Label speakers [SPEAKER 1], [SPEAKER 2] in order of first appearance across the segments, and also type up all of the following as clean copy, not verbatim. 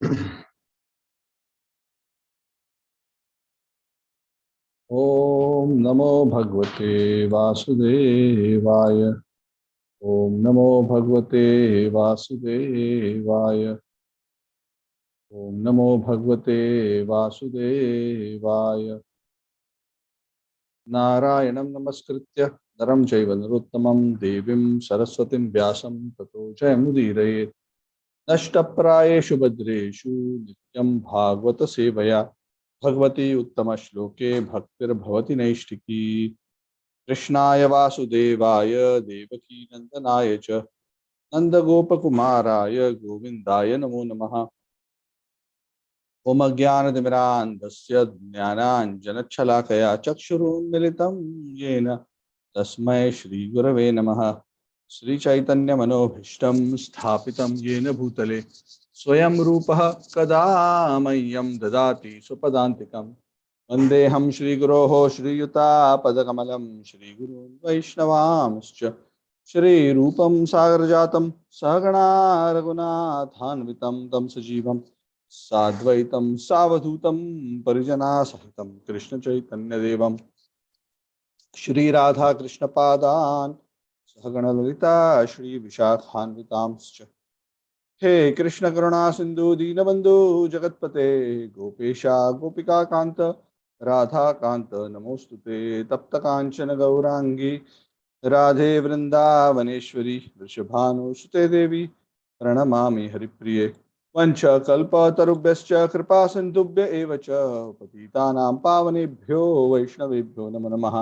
[SPEAKER 1] Om Namo Bhagavate Vasudevaya. Om Namo Bhagavate Vasudevaya. Om Namo Bhagavate Vasudevaya. Narayanam Namaskritya Naram Chaiva Narottamam Devim Saraswatim Vyasam Tato Jayamudiraye Nashtaprayeshu Bhadreshu Nityam Bhagavata Sevaya Bhagavati Uttama Shloke Bhaktir Bhavati Naishtiki कृष्णाय वासुदेवाय देवकी नंदनाय च नंदगोपकुमाराय गोविन्दाय नमो नमः। ओम ज्ञानतिमिरान्धस्य ज्ञानाञ्जनच्छलाकया चक्षुरुन्मिलितं येन तस्मै श्रीगुरवे नमः। श्रीचैतन्यमनोभीष्टं स्थापितं येन भूतले स्वयं रूपः कदा मह्यं ददाति स्वपदान्तिकम् वन्देऽहं श्रीगुरोः श्रीयुतापदकमलं श्रीगुरून् वैष्णवांश्च श्रीरूपं सागरजातं सहगणा रघुनाथान्वितं तं सजीवं साद्वैतं सावधूतं परिजनासहितं कृष्णचैतन्यदेवं श्रीराधाकृष्णपादान् सहगणललिता श्रीविशाखान्वितांश्च हे कृष्ण करुणा सिंधु दीनबंधु जगतपते गोपेशा गोपिका कांत राधा कांत नमोस्तुते तप्त कांचन गौरांगी राधे वृंदावनेश्वरी वृषभानुसुते देवी प्रणमामि हरिप्रिये वंश कल्पतरुभ्यश्च कृपा सिन्धुभ्य एव च पतितानां पावनेभ्यो वैष्णवेभ्यो नमो नमः।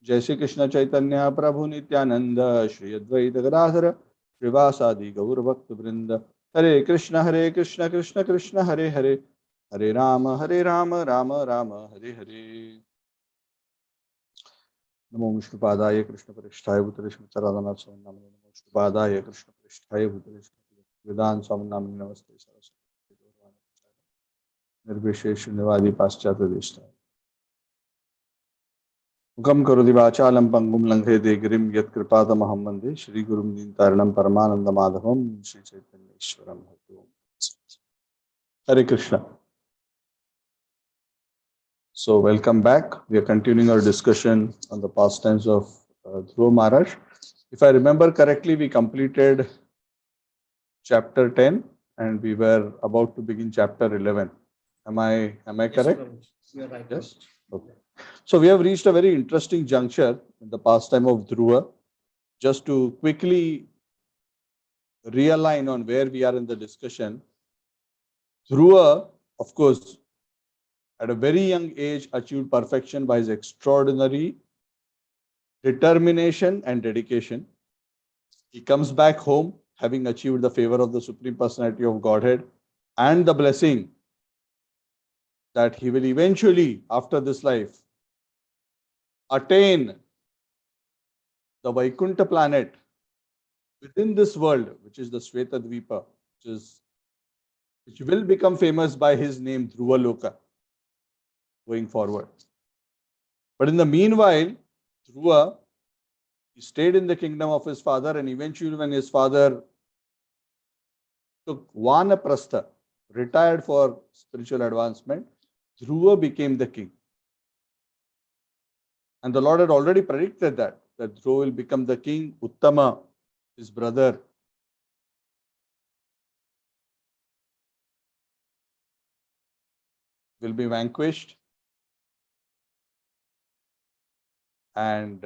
[SPEAKER 1] जय श्री कृष्ण चैतन्य प्रभु नित्यानंद श्री अद्वैत गदाधर श्रीवासादि गौरभक्त वृंद हरे कृष्ण कृष्ण कृष्ण हरे हरे हरे राम राम राम हरे हरे। नमो विष्णुपादाय कृष्ण पृष्ठाय भूतले श्रीमद् स्वामी नामिने नमो विष्णुपादाय कृष्ण पृष्ठाय भूतले वेदांत स्वामी नामिने नमस्ते सरस्वती निर्विशेष निवादी पाश्चात्य देशताय मुखम करोति वाचालं पंगुं लंघयते गिरिं यत्कृपातमहं वन्दे श्रीगुरुं दीनतारिणं परमानन्दमाधवं श्रीचैतन्येश्वरं हरि ओम्। हरे Krishna. So welcome back. We are continuing our discussion on the pastimes of Dhruva Maharaj. If I remember correctly, we completed chapter 10 and we were about to begin chapter 11. Am I correct?
[SPEAKER 2] You are right.
[SPEAKER 1] Yes. Okay. So we have reached a very interesting juncture in the pastime of Dhruva. Just to quickly realign on where we are in the discussion, Dhruva, of course, at a very young age achieved perfection by his extraordinary determination and dedication. He comes back home having achieved the favor of the Supreme Personality of Godhead and the blessing that he will eventually, after this life, attain the Vaikuntha planet within this world, which is the Shweta Dvipa, which will become famous by his name Dhruva Loka going forward. But in the meanwhile, Dhruva, he stayed in the kingdom of his father, and eventually when his father took Vanaprastha, retired for spiritual advancement, Dhruva became the king. And the Lord had already predicted that Dhruva will become the king. Uttama, his brother, will be vanquished, and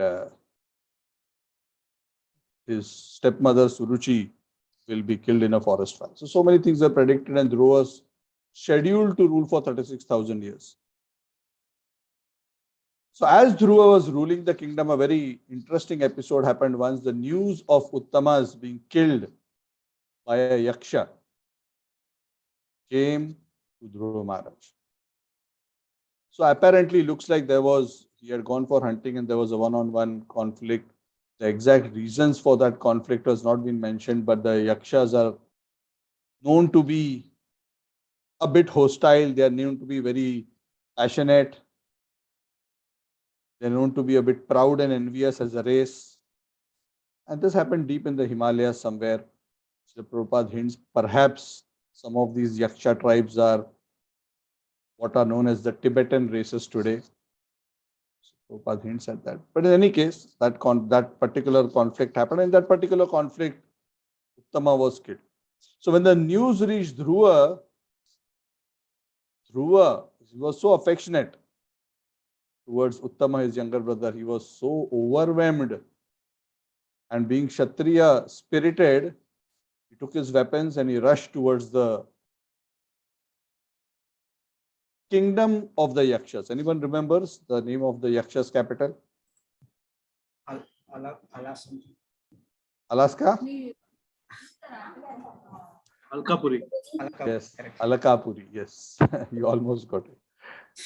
[SPEAKER 1] his stepmother Suruchi will be killed in a forest fire. So many things are predicted, and Dhruva was scheduled to rule for 36,000 years. So as Dhruva was ruling the kingdom, a very interesting episode happened once. The news of Uttama's being killed by a yaksha came to Dhruva Maharaj. So apparently looks like he had gone for hunting and there was a one-on-one conflict. The exact reasons for that conflict has not been mentioned, but the yakshas are known to be a bit hostile. They are known to be very passionate. They're known to be a bit proud and envious as a race. And this happened deep in the Himalayas somewhere. Srila Prabhupada hints perhaps Some of these Yaksha tribes are what are known as the Tibetan races today. So Prabhupada hints at that. But in any case, that particular conflict happened. In that particular conflict, Uttama was killed. So when the news reached Dhruva, he was so affectionate towards Uttama, his younger brother. He was so overwhelmed, and being Kshatriya spirited, he took his weapons and he rushed towards the kingdom of the Yakshas. Anyone remembers the name of the Yakshas capital? Alaska?
[SPEAKER 2] Alkapuri.
[SPEAKER 1] Yes, Alakapuri. Yes, you almost got it.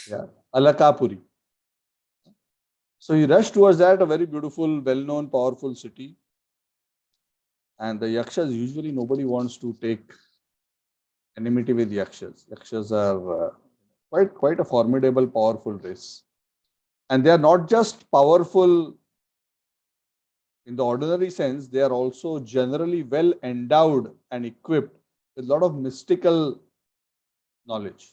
[SPEAKER 1] Yeah, Alakapuri. So he rushed towards that, a very beautiful, well-known, powerful city. And the Yakshas, usually nobody wants to take enmity with Yakshas. Yakshas are quite a formidable, powerful race. And they are not just powerful in the ordinary sense, they are also generally well endowed and equipped with a lot of mystical knowledge.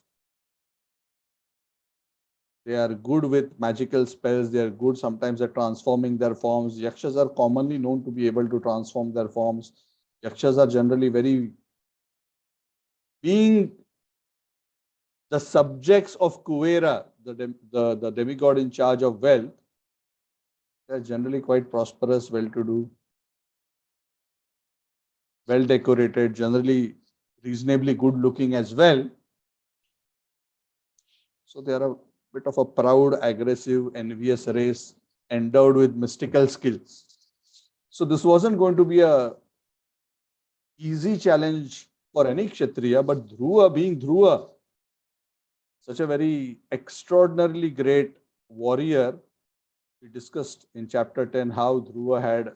[SPEAKER 1] They are good with magical spells. They are good sometimes at transforming their forms. Yakshas are commonly known to be able to transform their forms. Yakshas are generally very, being the subjects of Kuvera, the demigod in charge of wealth, they are generally quite prosperous, well-to-do, well-decorated, generally reasonably good-looking as well. So they are a bit of a proud, aggressive, envious race endowed with mystical skills. So this wasn't going to be a easy challenge for any Kshatriya, but Dhruva, being Dhruva, such a very extraordinarily great warrior, we discussed in chapter 10 how Dhruva had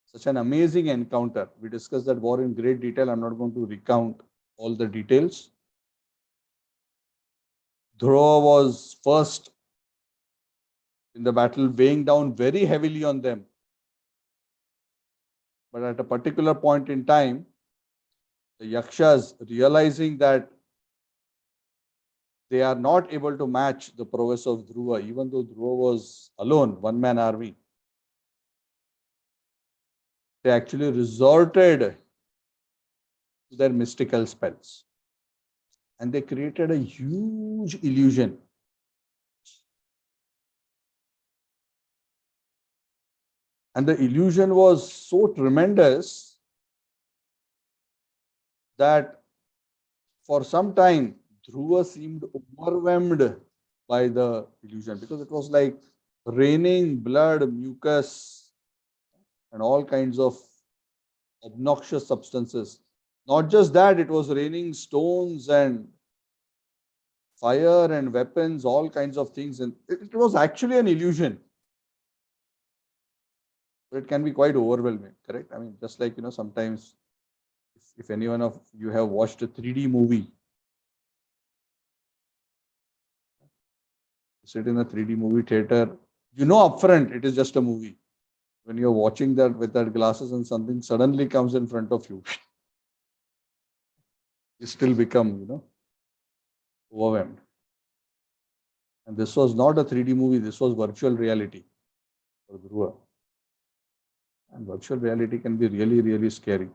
[SPEAKER 1] such an amazing encounter. We discussed that war in great detail. I'm not going to recount all the details. Dhruva was first in the battle, weighing down very heavily on them. But at a particular point in time, the Yakshas, realizing that they are not able to match the prowess of Dhruva, even though Dhruva was alone, one-man army, they actually resorted to their mystical spells. And they created a huge illusion. And the illusion was so tremendous that for some time, Dhruva seemed overwhelmed by the illusion, because it was like raining blood, mucus, and all kinds of obnoxious substances. Not just that, it was raining stones and fire and weapons, all kinds of things. And it was actually an illusion. It can be quite overwhelming, correct? I mean, just like, sometimes if any one of you have watched a 3D movie, sit in a 3D movie theater, upfront it is just a movie. When you're watching that with that glasses and something suddenly comes in front of you, you still become, overwhelmed. And this was not a 3D movie, this was virtual reality for Dhruva. And virtual reality can be really, really scary.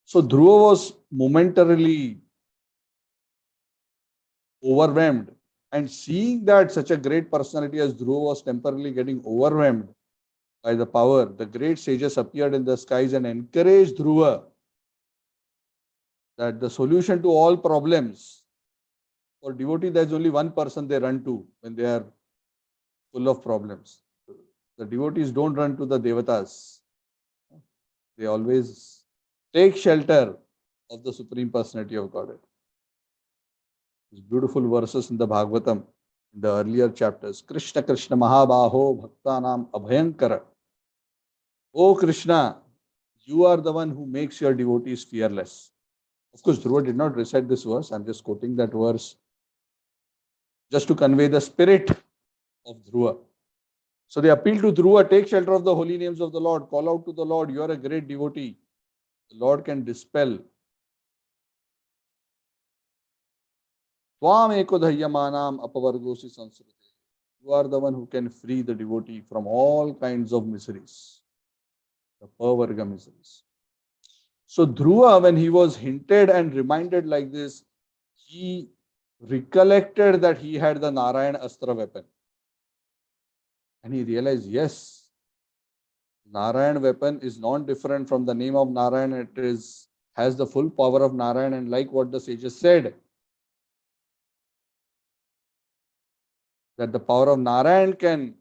[SPEAKER 1] So Dhruva was momentarily overwhelmed, and seeing that such a great personality as Dhruva was temporarily getting overwhelmed by the power, the great sages appeared in the skies and encouraged Dhruva that the solution to all problems, for devotee, there's only one person they run to when they are full of problems. The devotees don't run to the devatas. They always take shelter of the Supreme Personality of Godhead. These beautiful verses in the Bhagavatam, in the earlier chapters. Krishna Krishna Mahabaho Bhaktanam Abhayankara. Oh Krishna, you are the one who makes your devotees fearless. Of course, Dhruva did not recite this verse. I'm just quoting that verse just to convey the spirit of Dhruva. So they appeal to Dhruva, take shelter of the holy names of the Lord, call out to the Lord, you are a great devotee. The Lord can dispel. Tvam eko dhayyamanam apavargosi sansrute. You are the one who can free the devotee from all kinds of miseries, the pavarga miseries. So Dhruva, when he was hinted and reminded like this, he recollected that he had the Narayana Astra weapon. And he realized, yes, Narayan weapon is not different from the name of Narayan. It has the full power of Narayan, and like what the sages said, that the power of Narayan can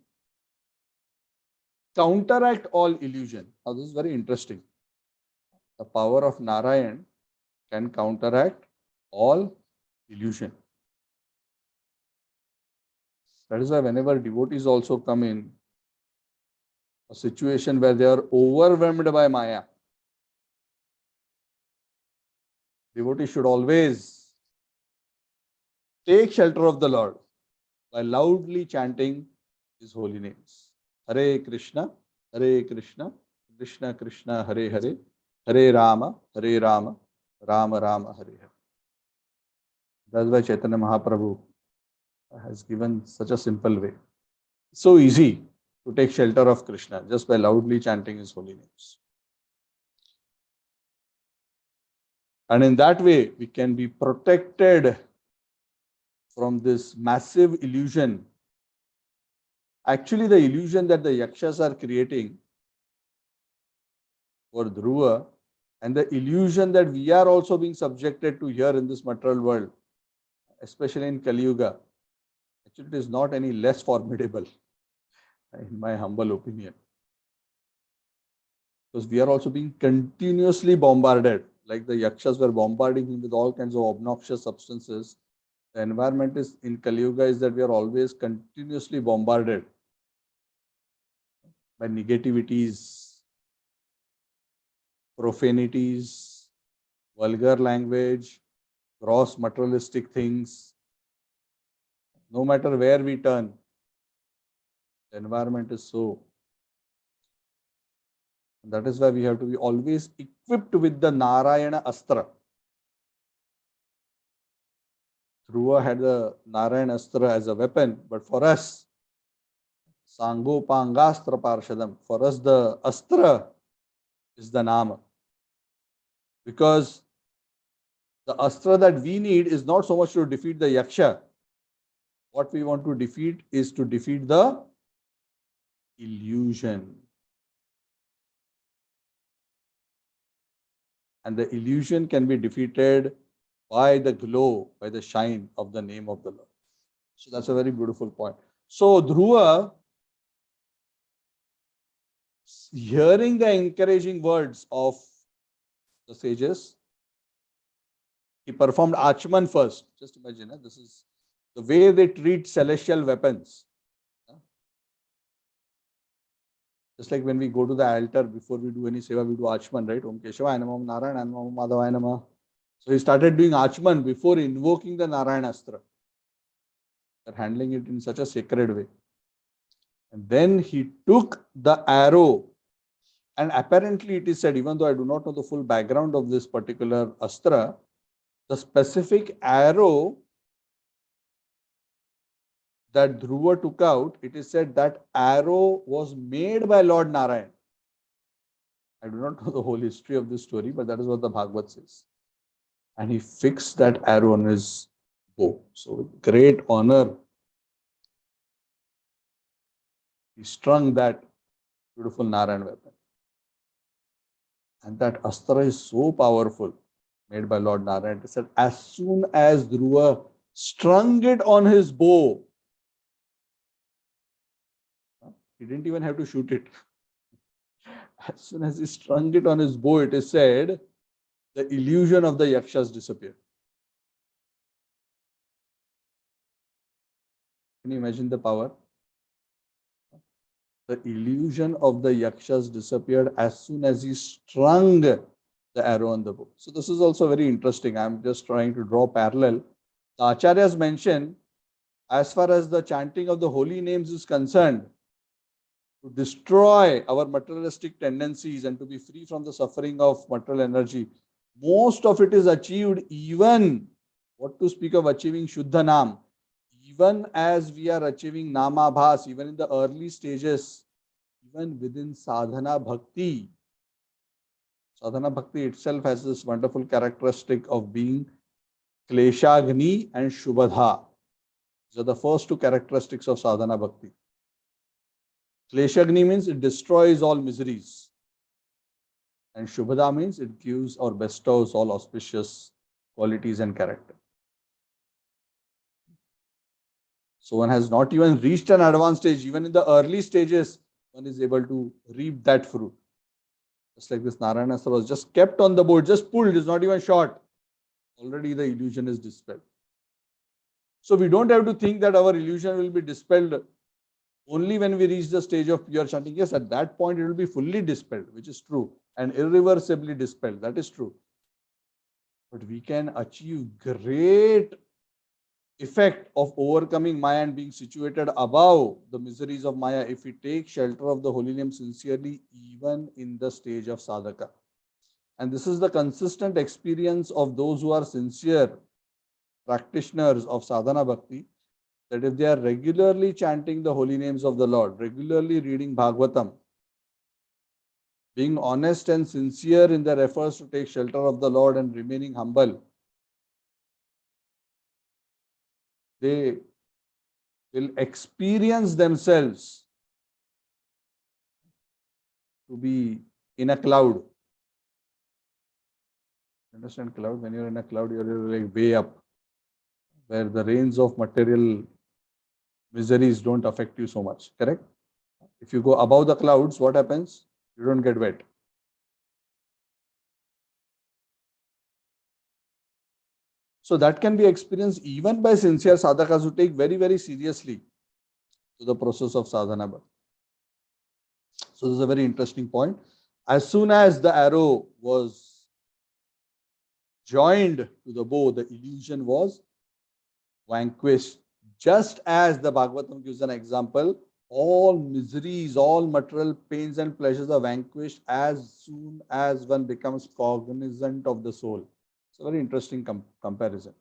[SPEAKER 1] counteract all illusion. Now this is very interesting. The power of Narayan can counteract all illusion. That is why whenever devotees also come in a situation where they are overwhelmed by Maya, devotees should always take shelter of the Lord by loudly chanting His holy names. Hare Krishna, Krishna Krishna, Hare Hare, Hare Rama, Rama Rama, Hare Hare. That's why Chaitanya Mahaprabhu has given such a simple way. So easy to take shelter of Krishna just by loudly chanting His holy names. And in that way, we can be protected from this massive illusion. Actually, the illusion that the Yakshas are creating for Dhruva, and the illusion that we are also being subjected to here in this material world, especially in Kali Yuga, actually it is not any less formidable, in my humble opinion. Because we are also being continuously bombarded, like the Yakshas were bombarding him with all kinds of obnoxious substances. The environment is in Kali Yuga is that we are always continuously bombarded by negativities, profanities, vulgar language, gross materialistic things. No matter where we turn, the environment is so. And that is why we have to be always equipped with the Narayana Astra. Dhruva had the Narayana Astra as a weapon, but for us, Sango Pangastra Parshadam, for us the Astra is the Nama. Because the Astra that we need is not so much to defeat the Yaksha. What we want to defeat is to defeat the illusion. And the illusion can be defeated by the glow, by the shine of the name of the Lord. So that's a very beautiful point. So Dhruva, hearing the encouraging words of the sages, he performed Achman first. Just imagine, this is the way they treat celestial weapons. Just like when we go to the altar, before we do any seva, we do Achman, right? Om Keshavaya Namah, Om Narayana Namah, Om Madhavaya Namah. So he started doing Achman before invoking the Narayana Astra. They're handling it in such a sacred way. And then he took the arrow, and apparently it is said, even though I do not know the full background of this particular Astra, the specific arrow that Dhruva took out, it is said that arrow was made by Lord Narayan. I do not know the whole history of this story, but that is what the Bhagavad says. And he fixed that arrow on his bow. So with great honor, he strung that beautiful Narayan weapon. And that Astra is so powerful, made by Lord Narayan. It said as soon as Dhruva strung it on his bow, he didn't even have to shoot it. As soon as he strung it on his bow, it is said, the illusion of the Yakshas disappeared. Can you imagine the power? The illusion of the Yakshas disappeared as soon as he strung the arrow on the bow. So this is also very interesting. I'm just trying to draw parallel. The Acharyas mention, as far as the chanting of the holy names is concerned, to destroy our materialistic tendencies and to be free from the suffering of material energy. Most of it is achieved even, what to speak of achieving Shuddha Nam, even as we are achieving Namabhas, even in the early stages, even within Sadhana Bhakti. Sadhana Bhakti itself has this wonderful characteristic of being Kleshagni and Shubhadha. These are the first two characteristics of Sadhana Bhakti. Kleshagni means it destroys all miseries. And Shubhada means it gives or bestows all auspicious qualities and character. So one has not even reached an advanced stage. Even in the early stages, one is able to reap that fruit. Just like this Narayana Astra was just kept on the board, just pulled, it's not even shot. Already the illusion is dispelled. So we don't have to think that our illusion will be dispelled only when we reach the stage of pure chanting. Yes, at that point it will be fully dispelled, which is true, and irreversibly dispelled. That is true. But we can achieve great effect of overcoming Maya and being situated above the miseries of Maya if we take shelter of the holy name sincerely, even in the stage of sadhaka. And this is the consistent experience of those who are sincere practitioners of sadhana bhakti, that if they are regularly chanting the holy names of the Lord, regularly reading Bhagavatam, being honest and sincere in their efforts to take shelter of the Lord and remaining humble, they will experience themselves to be in a cloud. Understand cloud? When you're in a cloud, you're like way up, where the rains of material miseries don't affect you so much. Correct? If you go above the clouds, what happens? You don't get wet. So that can be experienced even by sincere sadhakas who take very, very seriously to the process of sadhana. So this is a very interesting point. As soon as the arrow was joined to the bow, the illusion was vanquished. Just as the Bhagavatam gives an example, all miseries, all material pains and pleasures are vanquished as soon as one becomes cognizant of the soul. It's a very interesting comparison.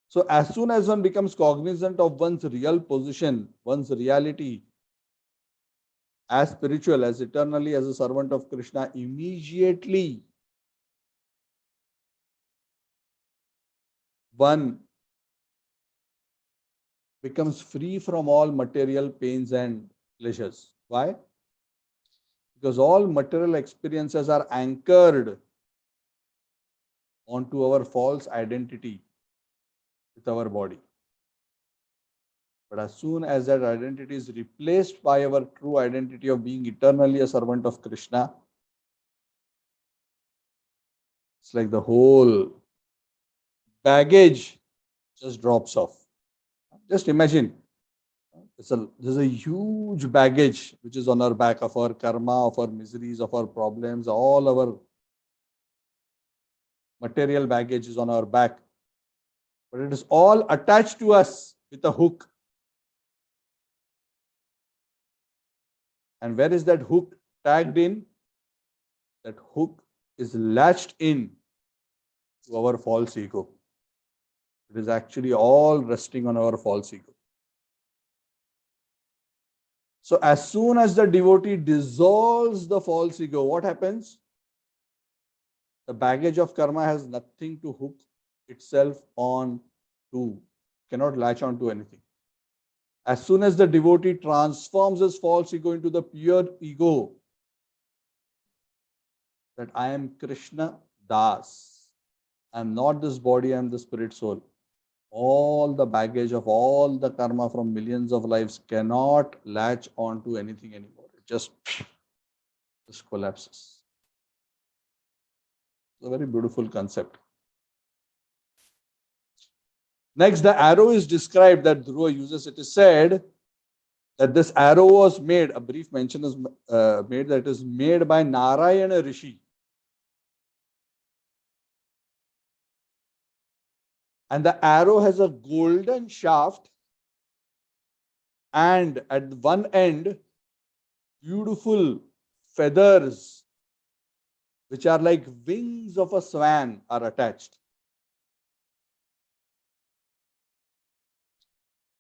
[SPEAKER 1] So as soon as one becomes cognizant of one's real position, one's reality, as spiritual, as eternally as a servant of Krishna, immediately one becomes free from all material pains and pleasures. Why? Because all material experiences are anchored onto our false identity with our body. But as soon as that identity is replaced by our true identity of being eternally a servant of Krishna, it's like the whole baggage just drops off. Just imagine, there's a huge baggage which is on our back of our karma, of our miseries, of our problems, all our material baggage is on our back. But it is all attached to us with a hook. And where is that hook tagged in? That hook is latched in to our false ego. It is actually all resting on our false ego. So as soon as the devotee dissolves the false ego, what happens? The baggage of karma has nothing to hook itself on to, cannot latch on to anything. As soon as the devotee transforms his false ego into the pure ego, that I am Krishna Das, I am not this body, I am the spirit soul. All the baggage of all the karma from millions of lives cannot latch on to anything anymore. It just collapses. It's a very beautiful concept. Next, the arrow is described that Dhruva uses. It is said that this arrow was made, a brief mention is made that it is made by Narayana Rishi. And the arrow has a golden shaft and at one end, beautiful feathers, which are like wings of a swan, are attached.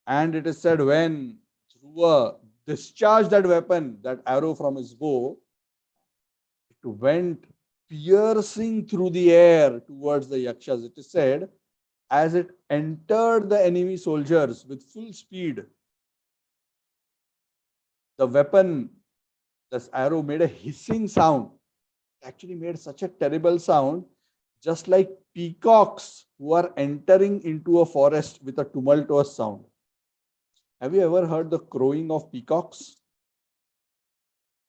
[SPEAKER 1] And it is said when Dhruva discharged that weapon, that arrow from his bow, it went piercing through the air towards the Yakshas. It is said as it entered the enemy soldiers with full speed, the weapon, this arrow made a hissing sound. It actually made such a terrible sound, just like peacocks who are entering into a forest with a tumultuous sound. Have you ever heard the crowing of peacocks?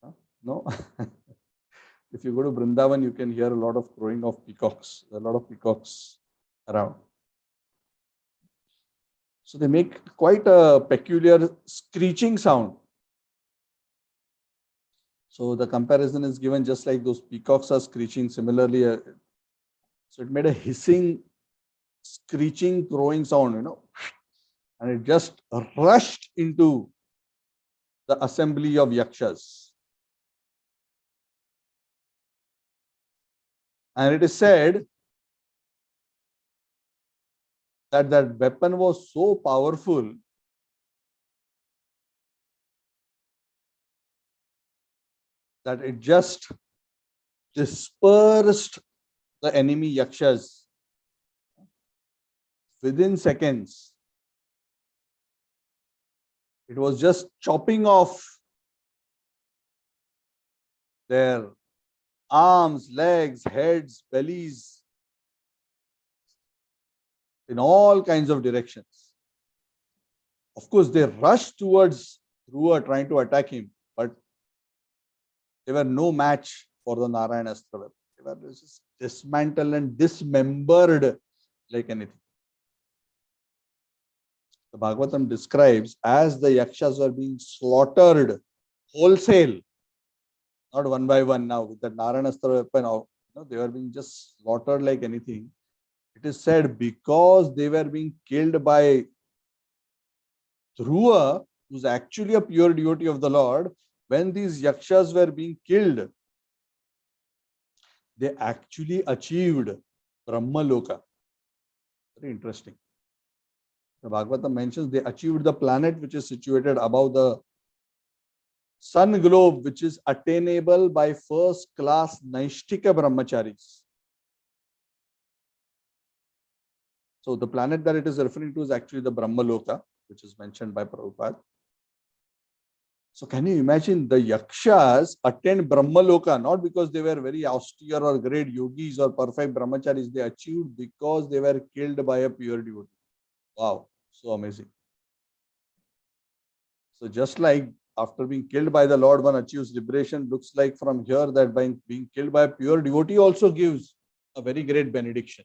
[SPEAKER 1] Huh? No? If you go to Vrindavan, you can hear a lot of crowing of peacocks. There are a lot of peacocks around. So they make quite a peculiar screeching sound. So the comparison is given just like those peacocks are screeching. Similarly, so it made a hissing, screeching, crowing sound, and it just rushed into the assembly of yakshas. And it is said that that weapon was so powerful that it just dispersed the enemy yakshas within seconds. It was just chopping off their arms, legs, heads, bellies, in all kinds of directions. Of course, they rushed towards Dhruva trying to attack him, but they were no match for the Narayanastra weapon. They were just dismantled and dismembered like anything. The Bhagavatam describes as the yakshas were being slaughtered wholesale, not one by one now with the Narayanastra weapon, they were being just slaughtered like anything. It is said because they were being killed by Dhruva, who's actually a pure devotee of the Lord, when these yakshas were being killed, they actually achieved Brahma Loka. Very interesting. The Bhagavatam mentions they achieved the planet which is situated above the sun globe, which is attainable by first class Naishtika Brahmacharis. So the planet that it is referring to is actually the Brahma Loka, which is mentioned by Prabhupada. So can you imagine the yakshas attained Brahma Loka, not because they were very austere or great yogis or perfect brahmacharis, they achieved because they were killed by a pure devotee. Wow, so amazing. So just like after being killed by the Lord, one achieves liberation, looks like from here that by being killed by a pure devotee also gives a very great benediction.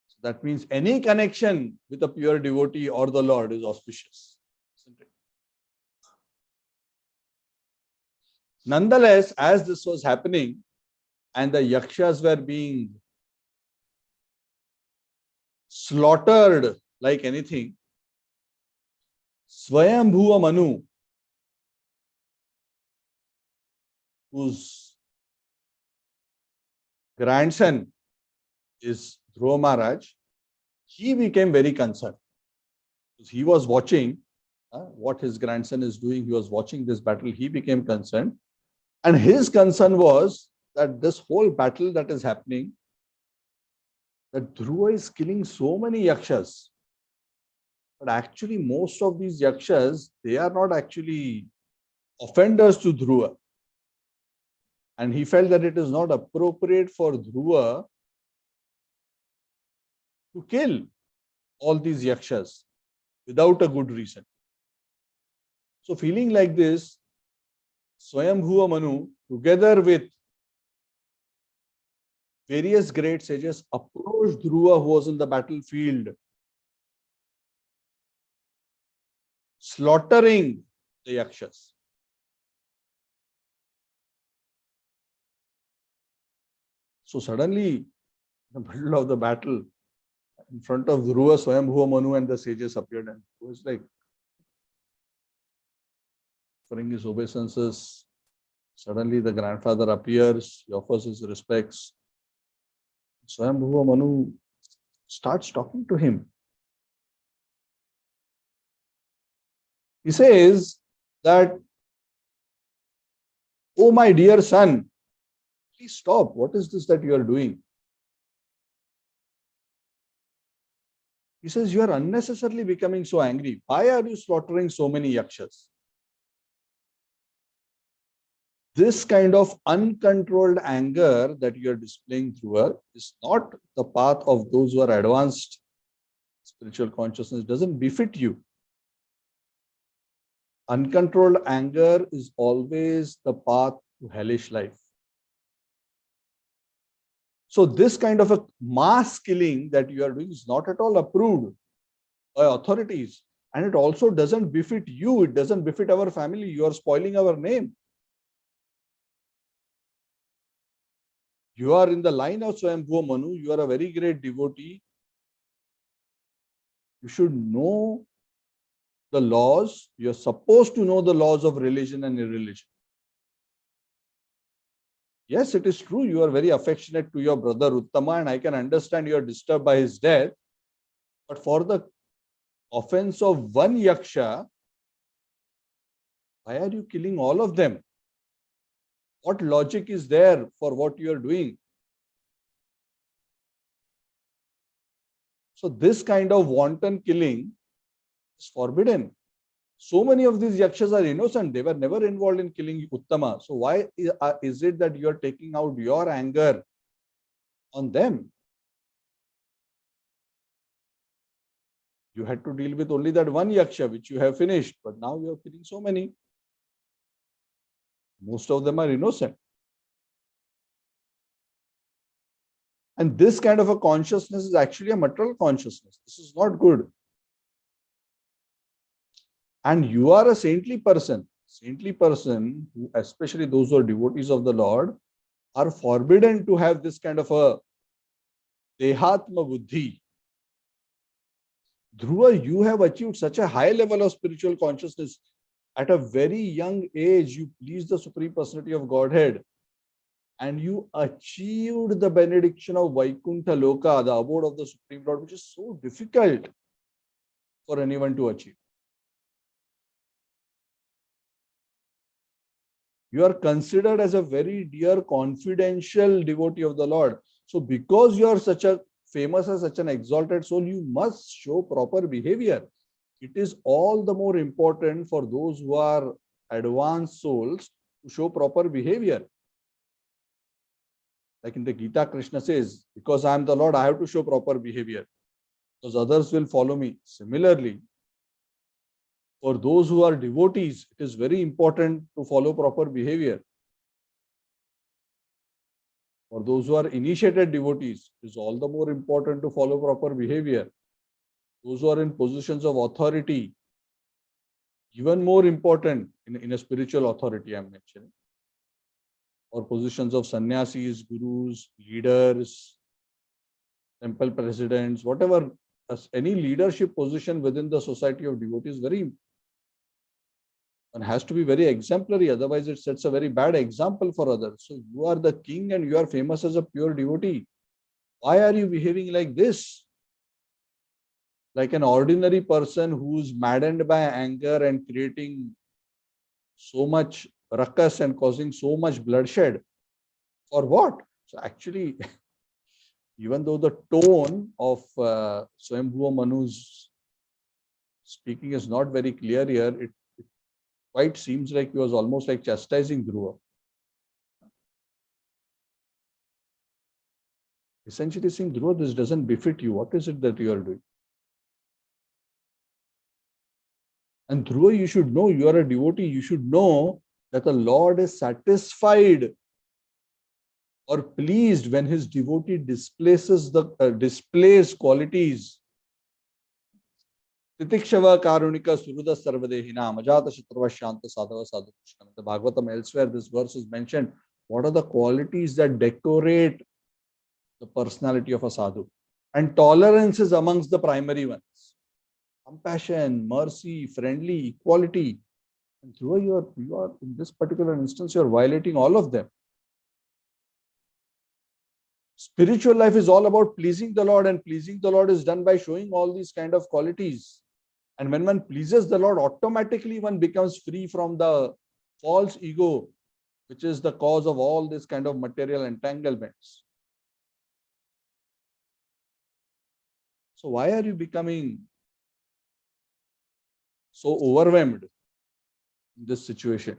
[SPEAKER 1] So that means any connection with a pure devotee or the Lord is auspicious, isn't it? Nonetheless, as this was happening and the yakshas were being slaughtered like anything, Swayambhuva Manu, whose grandson is Dhruva Maharaj, he became very concerned. Because he was watching what his grandson is doing. He was watching this battle. He became concerned. And his concern was that this whole battle that is happening, that Dhruva is killing so many yakshas. But actually, most of these yakshas, they are not actually offenders to Dhruva. And he felt that it is not appropriate for Dhruva to kill all these yakshas without a good reason. So feeling like this, Swayambhuva Manu, together with various great sages, approached Dhruva, who was in the battlefield, slaughtering the yakshas. So suddenly, in the middle of the battle, in front of Dhruva, Swayambhuva Manu and the sages appeared, and he was like offering his obeisances. Suddenly the grandfather appears, he offers his respects. Swayambhuva Manu starts talking to him. He says that, "Oh, my dear son, please stop. What is this that you are doing?" He says, "You are unnecessarily becoming so angry. Why are you slaughtering so many yakshas?" This kind of uncontrolled anger that you are displaying through her is not the path of those who are advanced spiritual consciousness. It doesn't befit you. Uncontrolled anger is always the path to hellish life. So this kind of a mass killing that you are doing is not at all approved by authorities. And it also doesn't befit you. It doesn't befit our family. You are spoiling our name. You are in the line of Swayambhuva Manu. You are a very great devotee. You should know the laws. You are supposed to know the laws of religion and irreligion. Yes, it is true. You are very affectionate to your brother Uttama, and I can understand you are disturbed by his death. But for the offense of one yaksha, why are you killing all of them? What logic is there for what you are doing? So this kind of wanton killing is forbidden. So many of these yakshas are innocent. They were never involved in killing Uttama. So why is it that you are taking out your anger on them? You had to deal with only that one yaksha, which you have finished. But now you are killing so many. Most of them are innocent. And this kind of a consciousness is actually a material consciousness. This is not good. And you are a saintly person. Saintly person, who, especially those who are devotees of the Lord, are forbidden to have this kind of a dehatma buddhi. Dhruva, you have achieved such a high level of spiritual consciousness. At a very young age, you pleased the Supreme Personality of Godhead. And you achieved the benediction of Vaikuntha Loka, the abode of the Supreme Lord, which is so difficult for anyone to achieve. You are considered as a very dear, confidential devotee of the Lord. So because you are such a famous as such an exalted soul, you must show proper behavior. It is all the more important for those who are advanced souls to show proper behavior. Like in the Gita, Krishna says, because I am the Lord, I have to show proper behavior, because others will follow me. Similarly, for those who are devotees, it is very important to follow proper behavior. For those who are initiated devotees, it is all the more important to follow proper behavior. Those who are in positions of authority, even more important in a spiritual authority, I am mentioning, or positions of sannyasis, gurus, leaders, temple presidents, whatever, any leadership position within the society of devotees, one has to be very exemplary, otherwise it sets a very bad example for others. So you are the king and you are famous as a pure devotee. Why are you behaving like this? Like an ordinary person who's maddened by anger and creating so much ruckus and causing so much bloodshed. For what? So actually, even though the tone of Swayambhuva Manu's speaking is not very clear here, it quite seems like he was almost like chastising Dhruva. Essentially saying, Dhruva, this doesn't befit you. What is it that you are doing? And Dhruva, you should know, you are a devotee, you should know that the Lord is satisfied or pleased when his devotee displays qualities. Titikshava karunika suruda sarvadehina majata shatrava shanta sadhava sadhu Krishna. In the Bhagavatam elsewhere, this verse is mentioned. What are the qualities that decorate the personality of a sadhu? And tolerance is amongst the primary ones. Compassion, mercy, friendly, equality. And Dhruva, you are in this particular instance, you are violating all of them. Spiritual life is all about pleasing the Lord, and pleasing the Lord is done by showing all these kind of qualities. And when one pleases the Lord, automatically one becomes free from the false ego, which is the cause of all this kind of material entanglements. So why are you becoming so overwhelmed in this situation?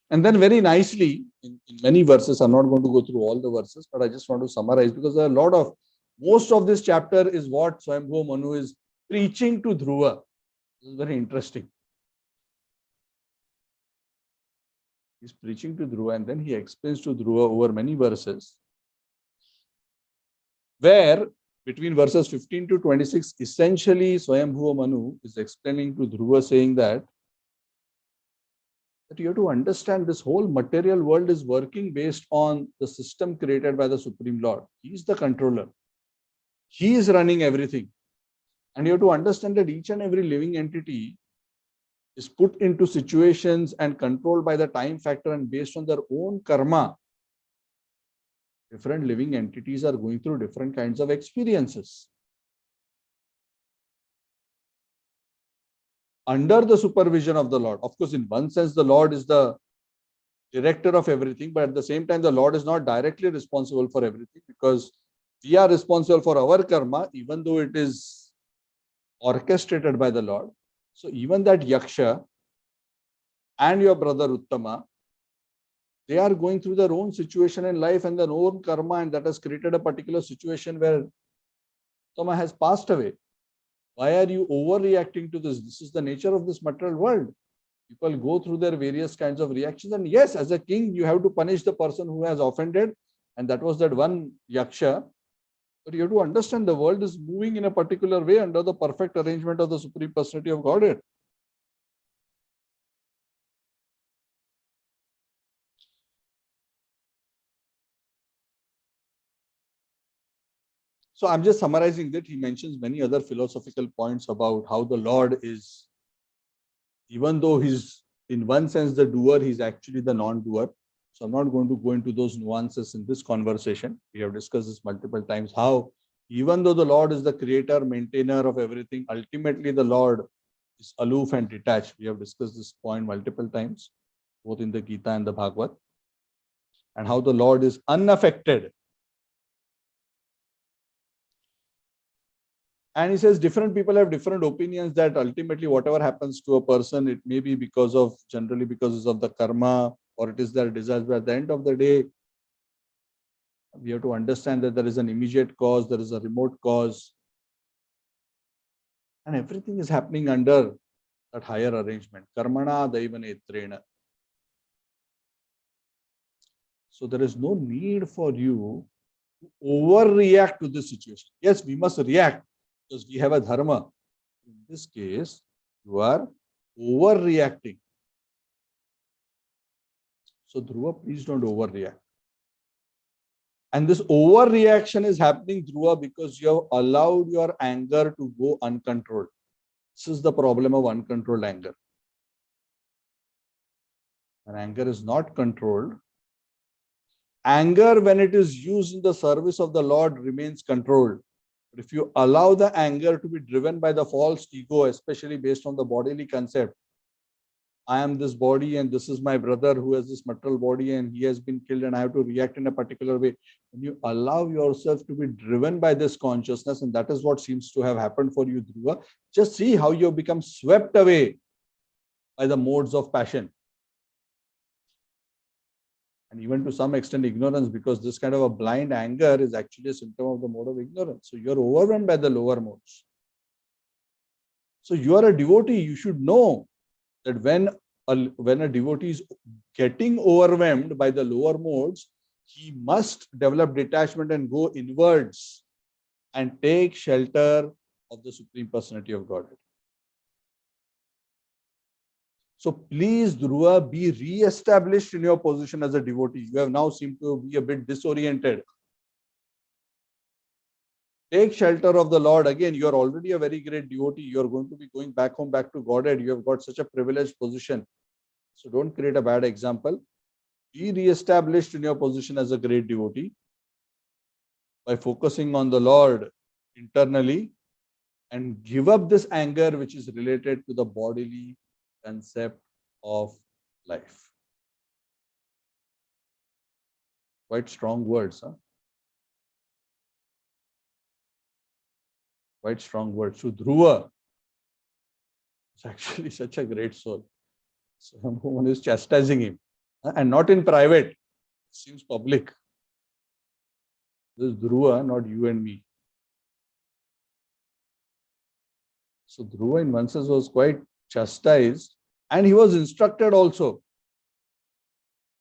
[SPEAKER 1] And then very nicely, in many verses, I'm not going to go through all the verses, but I just want to summarize, because there are most of this chapter is what Swayambhu Manu is preaching to Dhruva. This is very interesting. He's preaching to Dhruva, and then he explains to Dhruva over many verses, where between verses 15 to 26, essentially Swayambhu Manu is explaining to Dhruva, saying that you have to understand this whole material world is working based on the system created by the Supreme Lord. He is the controller. He is running everything. And you have to understand that each and every living entity is put into situations and controlled by the time factor, and based on their own karma, different living entities are going through different kinds of experiences. Under the supervision of the Lord. Of course, in one sense, the Lord is the director of everything, but at the same time, the Lord is not directly responsible for everything, because we are responsible for our karma, even though it is orchestrated by the Lord. So even that Yaksha and your brother Uttama, they are going through their own situation in life and their own karma, and that has created a particular situation where Uttama has passed away. Why are you overreacting to this? This is the nature of this material world. People go through their various kinds of reactions. And yes, as a king, you have to punish the person who has offended. And that was that one Yaksha. But you have to understand the world is moving in a particular way under the perfect arrangement of the Supreme Personality of Godhead. So I'm just summarizing that. He mentions many other philosophical points about how the Lord is, even though he's in one sense the doer, he's actually the non-doer. So I'm not going to go into those nuances in this conversation. We have discussed this multiple times, how even though the Lord is the creator, maintainer of everything, ultimately the Lord is aloof and detached. We have discussed this point multiple times, both in the Gita and the Bhagavad. And how the Lord is unaffected. And he says different people have different opinions, that ultimately whatever happens to a person, it may be generally because of the karma, or it is their desires. But at the end of the day, we have to understand that there is an immediate cause, there is a remote cause, and everything is happening under that higher arrangement. Karmana daivanetrena. So there is no need for you to overreact to this situation. Yes, we must react because we have a dharma. In this case, you are overreacting. So Dhruva, please don't overreact. And this overreaction is happening, Dhruva, because you have allowed your anger to go uncontrolled. This is the problem of uncontrolled anger. When anger is not controlled, anger, when it is used in the service of the Lord, remains controlled. But if you allow the anger to be driven by the false ego, especially based on the bodily concept, I am this body and this is my brother who has this material body and he has been killed and I have to react in a particular way. When you allow yourself to be driven by this consciousness, and that is what seems to have happened for you, Dhruva, just see how you have become swept away by the modes of passion. And even to some extent ignorance, because this kind of a blind anger is actually a symptom of the mode of ignorance. So you're overwhelmed by the lower modes. So you are a devotee, you should know that when a devotee is getting overwhelmed by the lower modes, he must develop detachment and go inwards and take shelter of the Supreme Personality of Godhead. So please, Dhruva, be re-established in your position as a devotee. You have now seemed to be a bit disoriented. Take shelter of the Lord. Again, you are already a very great devotee. You are going to be going back home, back to Godhead. You have got such a privileged position. So don't create a bad example. Be re-established in your position as a great devotee by focusing on the Lord internally, and give up this anger which is related to the bodily concept of life. Quite strong words, huh? Quite strong words. So Dhruva is actually such a great soul. Someone is chastising him, and not in private. It seems public. This is Dhruva, not you and me. So Dhruva in one sense was quite chastised, and he was instructed also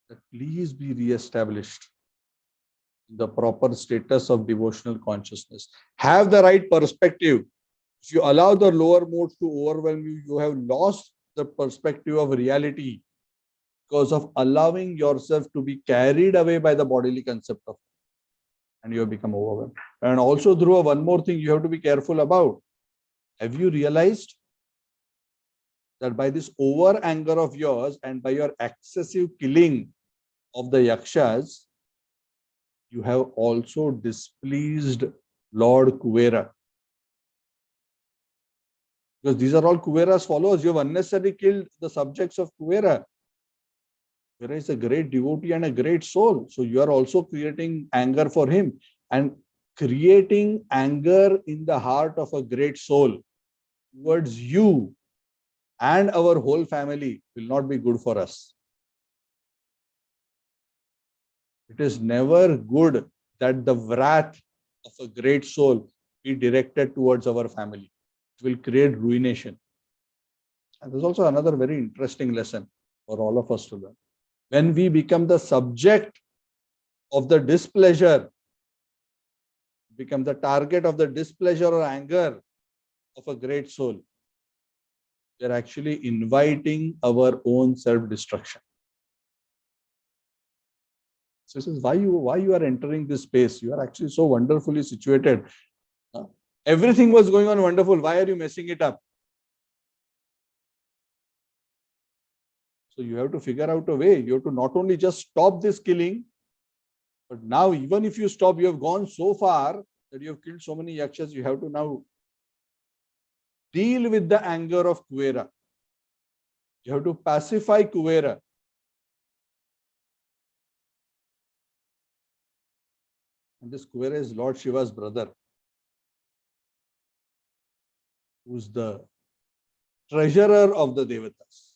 [SPEAKER 1] that please be re-established in the proper status of devotional consciousness. Have the right perspective. If you allow the lower modes to overwhelm you, you have lost the perspective of reality because of allowing yourself to be carried away by the bodily concept of, and you have become overwhelmed. And also, Dhruva, one more thing you have to be careful about. Have you realized that by this over anger of yours and by your excessive killing of the yakshas, you have also displeased Lord Kuvera? Because these are all Kuvera's followers. You have unnecessarily killed the subjects of Kuvera. Kuvera is a great devotee and a great soul. So you are also creating anger for him. And creating anger in the heart of a great soul towards you and our whole family will not be good for us. It is never good that the wrath of a great soul be directed towards our family. It will create ruination. And there's also another very interesting lesson for all of us to learn. When we become the subject of the displeasure, become the target of the displeasure or anger of a great soul, we are actually inviting our own self-destruction. So this is why you are entering this space. You are actually so wonderfully situated. Everything was going on wonderful. Why are you messing it up? So you have to figure out a way. You have to not only just stop this killing, but now even if you stop, you have gone so far that you have killed so many yakshas, you have to now deal with the anger of Kuvera. You have to pacify Kuvera. And this Kuvera is Lord Shiva's brother, who's the treasurer of the Devatas.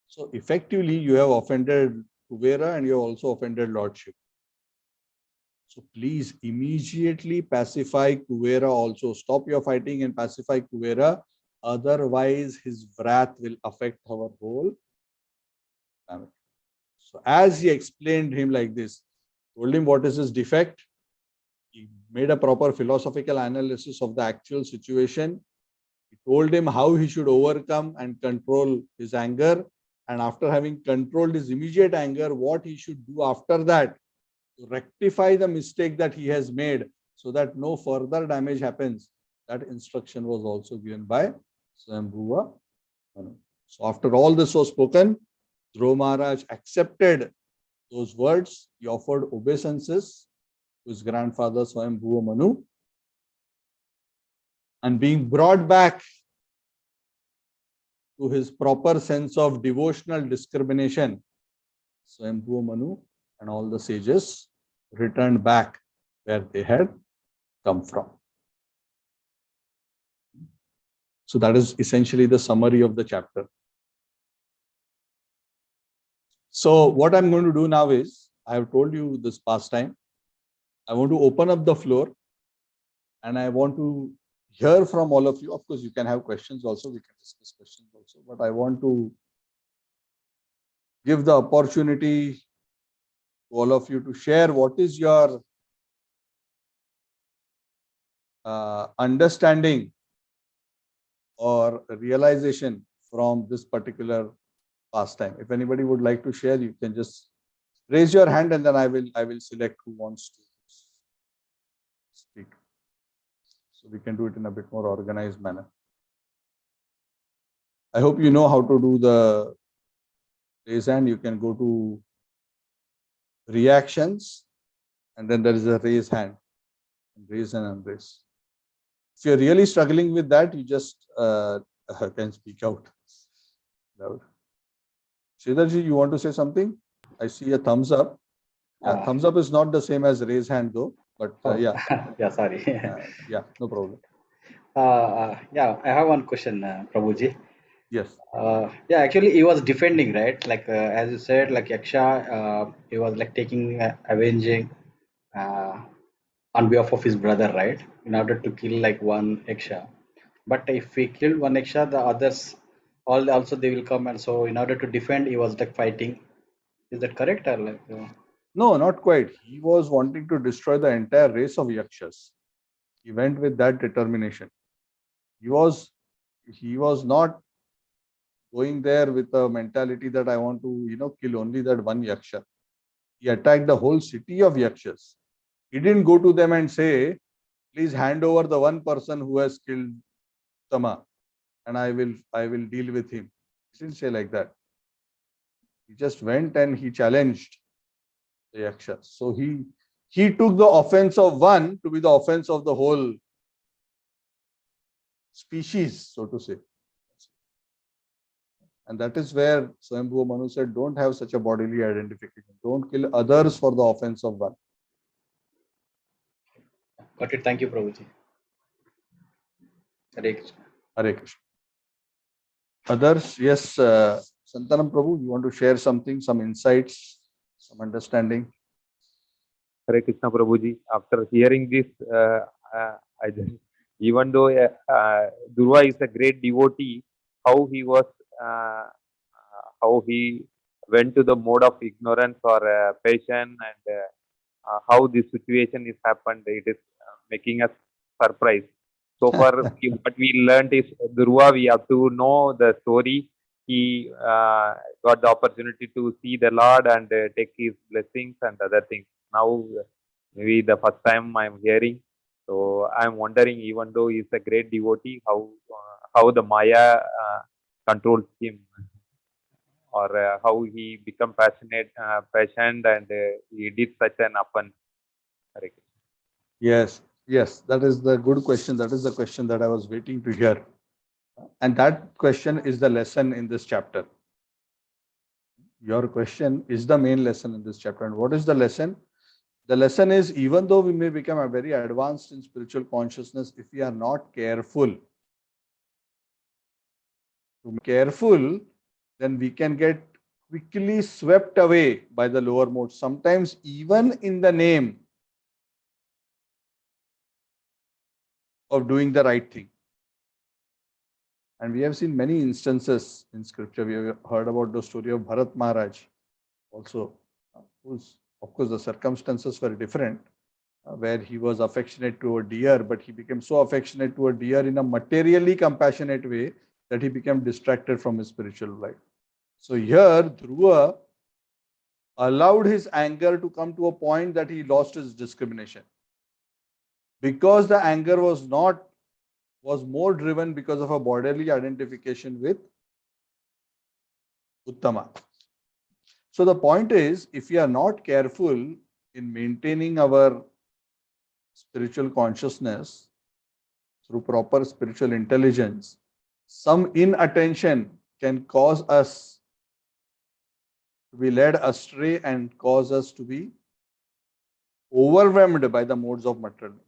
[SPEAKER 1] So effectively, you have offended Kuvera and you have also offended Lord Shiva. So please immediately pacify Kuvera also. Stop your fighting and pacify Kuvera. Otherwise, his wrath will affect our whole family. So as he explained him like this, told him what is his defect, he made a proper philosophical analysis of the actual situation. He told him how he should overcome and control his anger. And after having controlled his immediate anger, what he should do after that to rectify the mistake that he has made so that no further damage happens. That instruction was also given by Swayambhuva. So after all this was spoken, Dhruva Maharaj accepted those words. He offered obeisances to his grandfather Swayambhuva Manu. And being brought back to his proper sense of devotional discrimination, Swayambhuva Manu and all the sages returned back where they had come from. So that is essentially the summary of the chapter. So what I'm going to do now is, I have told you this past time, I want to open up the floor and I want to hear from all of you. Of course, you can have questions also. We can discuss questions also. But I want to give the opportunity to all of you to share what is your understanding or realization from this particular pastime. If anybody would like to share, you can just raise your hand and then I will select who wants to speak. so we can do it in a bit more organized manner. I hope you know how to do the raise hand. You can go to reactions, and then there is a raise hand, raise and unraise. If you're really struggling with that, you just can speak out loud. Sridharji, you want to say something? I see a thumbs up. Yeah, thumbs up is not the same as raise hand though, but yeah.
[SPEAKER 2] Yeah, sorry.
[SPEAKER 1] Yeah, no problem.
[SPEAKER 2] Yeah, I have one question, Prabhuji.
[SPEAKER 1] Yes.
[SPEAKER 2] Yeah, actually, he was defending, right? Like as you said, like Yaksha, he was like taking avenging uh, on behalf of his brother, right? In order to kill like one Yaksha. But if we kill one Yaksha, the others all also they will come, and so in order to defend, he was like fighting. Is that correct or like?
[SPEAKER 1] No, not quite. He was wanting to destroy the entire race of Yakshas. He went with that determination. He was not going there with a mentality that I want to, kill only that one Yaksha. He attacked the whole city of Yakshas. He didn't go to them and say, please hand over the one person who has killed Tama, and I will deal with him. He didn't say like that. He just went and he challenged the Yakshas. So he took the offense of one to be the offense of the whole species, so to say. And that is where Swayambhuva Manu said, don't have such a bodily identification. Don't kill others for the offense of one.
[SPEAKER 2] Got it. Thank you, Prabhuji. Hare Krishna.
[SPEAKER 1] Hare Krishna. Others, yes, Santanam Prabhu, you want to share something, some insights, some understanding?
[SPEAKER 3] Hare Krishna Prabhuji. After hearing this, I just, even though Dhruva is a great devotee, how he was, how he went to the mode of ignorance or passion, and how this situation is happened, it is making us surprised. So far, what we learned is Dhruva, we have to know the story. He got the opportunity to see the Lord and take his blessings and other things. Now, maybe the first time I'm hearing. So I'm wondering, even though he's a great devotee, how the Maya controls him, or how he become passionate, and he did such an offense.
[SPEAKER 1] Yes, that is the good question. That is the question that I was waiting to hear. And that question is the lesson in this chapter. Your question is the main lesson in this chapter. And what is the lesson? The lesson is, even though we may become a very advanced in spiritual consciousness, if we are not careful, then we can get quickly swept away by the lower modes, sometimes even in the name of doing the right thing. And we have seen many instances in scripture. We have heard about the story of Bharat Maharaj also, whose, of course, the circumstances were different, where he was affectionate to a deer, but he became so affectionate to a deer in a materially compassionate way that he became distracted from his spiritual life. So here, Dhruva allowed his anger to come to a point that he lost his discrimination. Because the anger was more driven because of a bodily identification with Uttama. So the point is, if we are not careful in maintaining our spiritual consciousness through proper spiritual intelligence, some inattention can cause us to be led astray and cause us to be overwhelmed by the modes of material nature.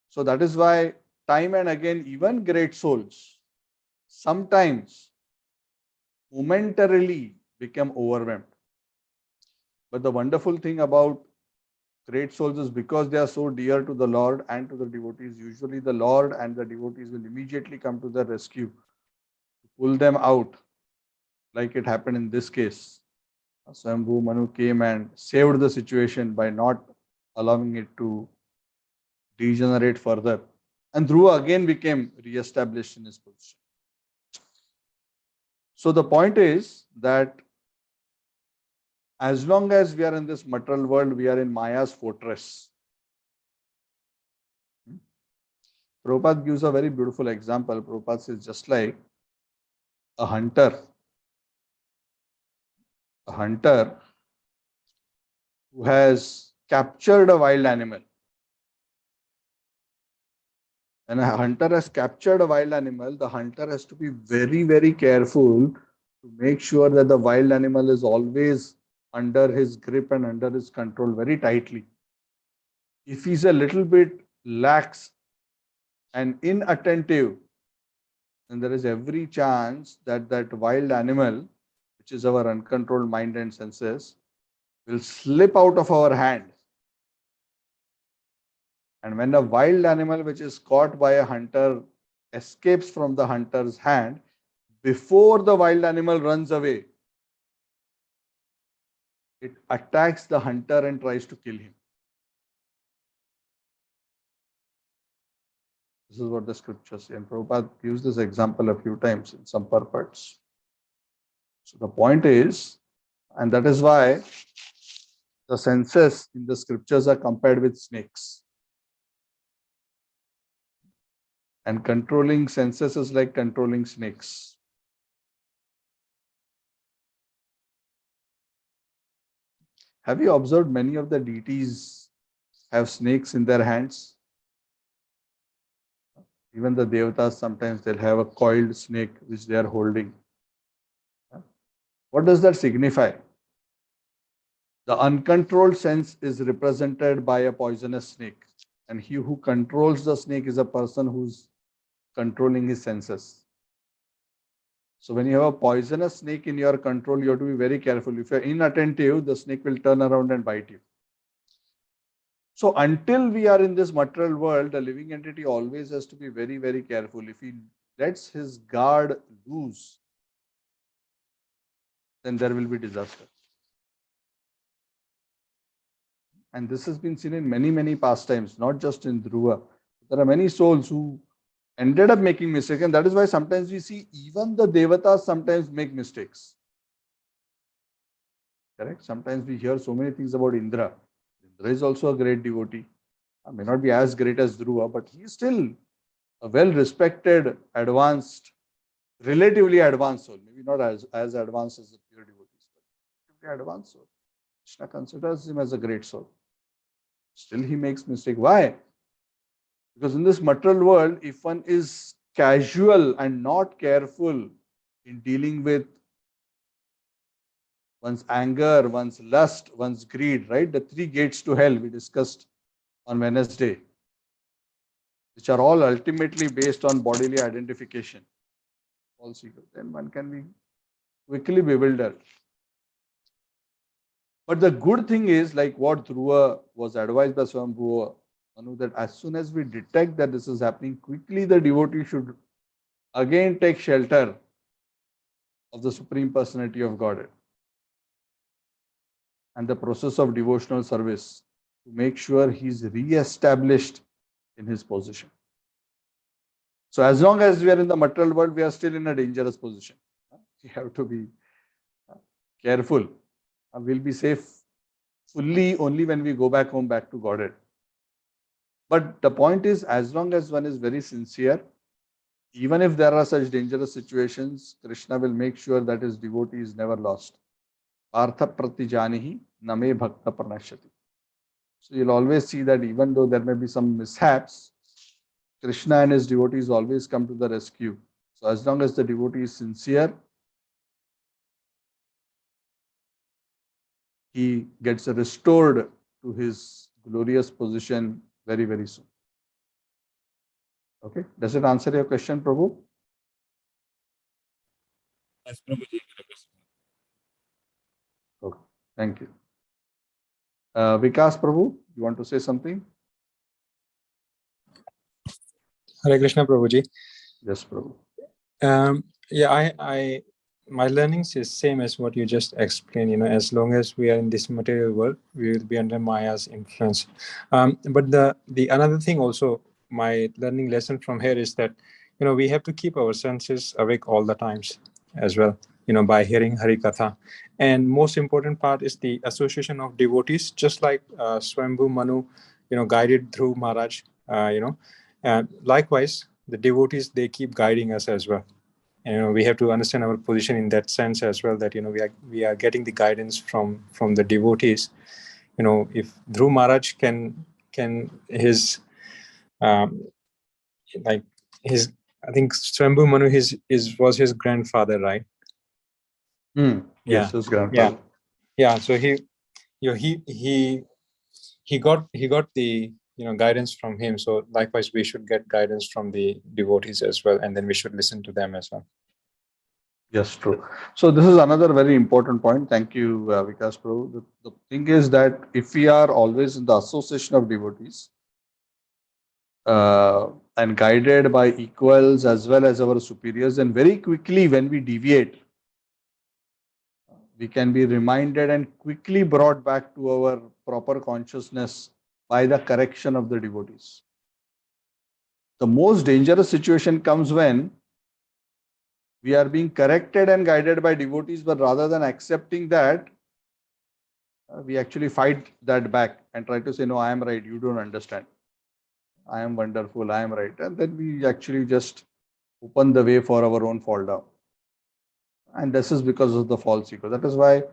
[SPEAKER 1] So that is why time and again, even great souls sometimes momentarily become overwhelmed. But the wonderful thing about great souls is, because they are so dear to the Lord and to the devotees, usually the Lord and the devotees will immediately come to their rescue, pull them out, like it happened in this case. Swayambhu Manu came and saved the situation by not allowing it to degenerate further. And Dhruva again became re-established in his position. So the point is that as long as we are in this material world, we are in Maya's fortress. Prabhupada gives a very beautiful example. Prabhupada says, just like a hunter who has captured a wild animal. When a hunter has captured a wild animal, the hunter has to be very, very careful to make sure that the wild animal is always under his grip and under his control very tightly. If he's a little bit lax and inattentive, then there is every chance that that wild animal, which is our uncontrolled mind and senses, will slip out of our hand. And when a wild animal which is caught by a hunter escapes from the hunter's hand, before the wild animal runs away, it attacks the hunter and tries to kill him. This is what the scriptures say. And Prabhupada gives this example a few times in some purports. So the point is, and that is why the senses in the scriptures are compared with snakes. And controlling senses is like controlling snakes. Have you observed many of the deities have snakes in their hands? Even the devatas, sometimes they'll have a coiled snake which they are holding. What does that signify? The uncontrolled sense is represented by a poisonous snake. And he who controls the snake is a person who's controlling his senses. So when you have a poisonous snake in your control, you have to be very careful. If you're inattentive, the snake will turn around and bite you. So until we are in this material world, the living entity always has to be very, very careful. If he lets his guard loose, then there will be disaster. And this has been seen in many, many pastimes, not just in Dhruva. There are many souls who ended up making mistakes, and that is why sometimes we see even the devatas sometimes make mistakes. Correct? Sometimes we hear so many things about Indra. Indra is also a great devotee. May not be as great as Dhruva, but he is still a well-respected, advanced, relatively advanced soul. Maybe not as advanced as the pure devotees, but relatively advanced soul. Krishna considers him as a great soul. Still he makes mistake. Why? Because in this material world, if one is casual and not careful in dealing with one's anger, one's lust, one's greed, right? The 3 gates to hell we discussed on Wednesday, which are all ultimately based on bodily identification. False ego. Then one can be quickly bewildered. But the good thing is, like what Dhruva was advised by Swambhuva, Manu, that as soon as we detect that this is happening, quickly the devotee should again take shelter of the Supreme Personality of Godhead and the process of devotional service to make sure he's re-established in his position. So as long as we are in the material world, we are still in a dangerous position. We have to be careful. We'll be safe fully only when we go back home, back to Godhead. But the point is, as long as one is very sincere, even if there are such dangerous situations, Krishna will make sure that his devotee is never lost. Partha pratijanihi name bhakta pranashyati. So you'll always see that even though there may be some mishaps, Krishna and his devotees always come to the rescue. So as long as the devotee is sincere, he gets restored to his glorious position very, very soon. Okay, does it answer your question, Prabhu?
[SPEAKER 3] Yes, Prabhuji.
[SPEAKER 1] Okay, thank you. Vikas Prabhu, you want to say something?
[SPEAKER 4] Hare Krishna, Prabhuji.
[SPEAKER 1] Yes, Prabhu.
[SPEAKER 4] Yeah, my learnings is same as what you just explained. You know, as long as we are in this material world, we will be under Maya's influence. But the another thing also, my learning lesson from here is that, you know, we have to keep our senses awake all the times as well. You know, by hearing Hari Katha, and most important part is the association of devotees, just like Swambhu Manu, you know, guided Dhruva Maharaj. You know, Likewise, the devotees, they keep guiding us as well. And we have to understand our position in that sense as well, that we are getting the guidance from the devotees. If Dhruva Maharaj can his like his, I think Swambhu Manu was his grandfather, right?
[SPEAKER 1] Yes, his grandfather.
[SPEAKER 4] Yeah. So he got the guidance from him. So likewise, we should get guidance from the devotees as well, and then we should listen to them as well.
[SPEAKER 1] Yes, true. So this is another very important point. Thank you, Vikas Prabhu. The thing is that if we are always in the association of devotees and guided by equals as well as our superiors, then very quickly when we deviate, we can be reminded and quickly brought back to our proper consciousness by the correction of the devotees. The most dangerous situation comes when we are being corrected and guided by devotees, but rather than accepting that, we actually fight that back and try to say, no, I am right, you don't understand. I am wonderful, I am right. And then we actually just open the way for our own fall down. And this is because of the false ego. That is why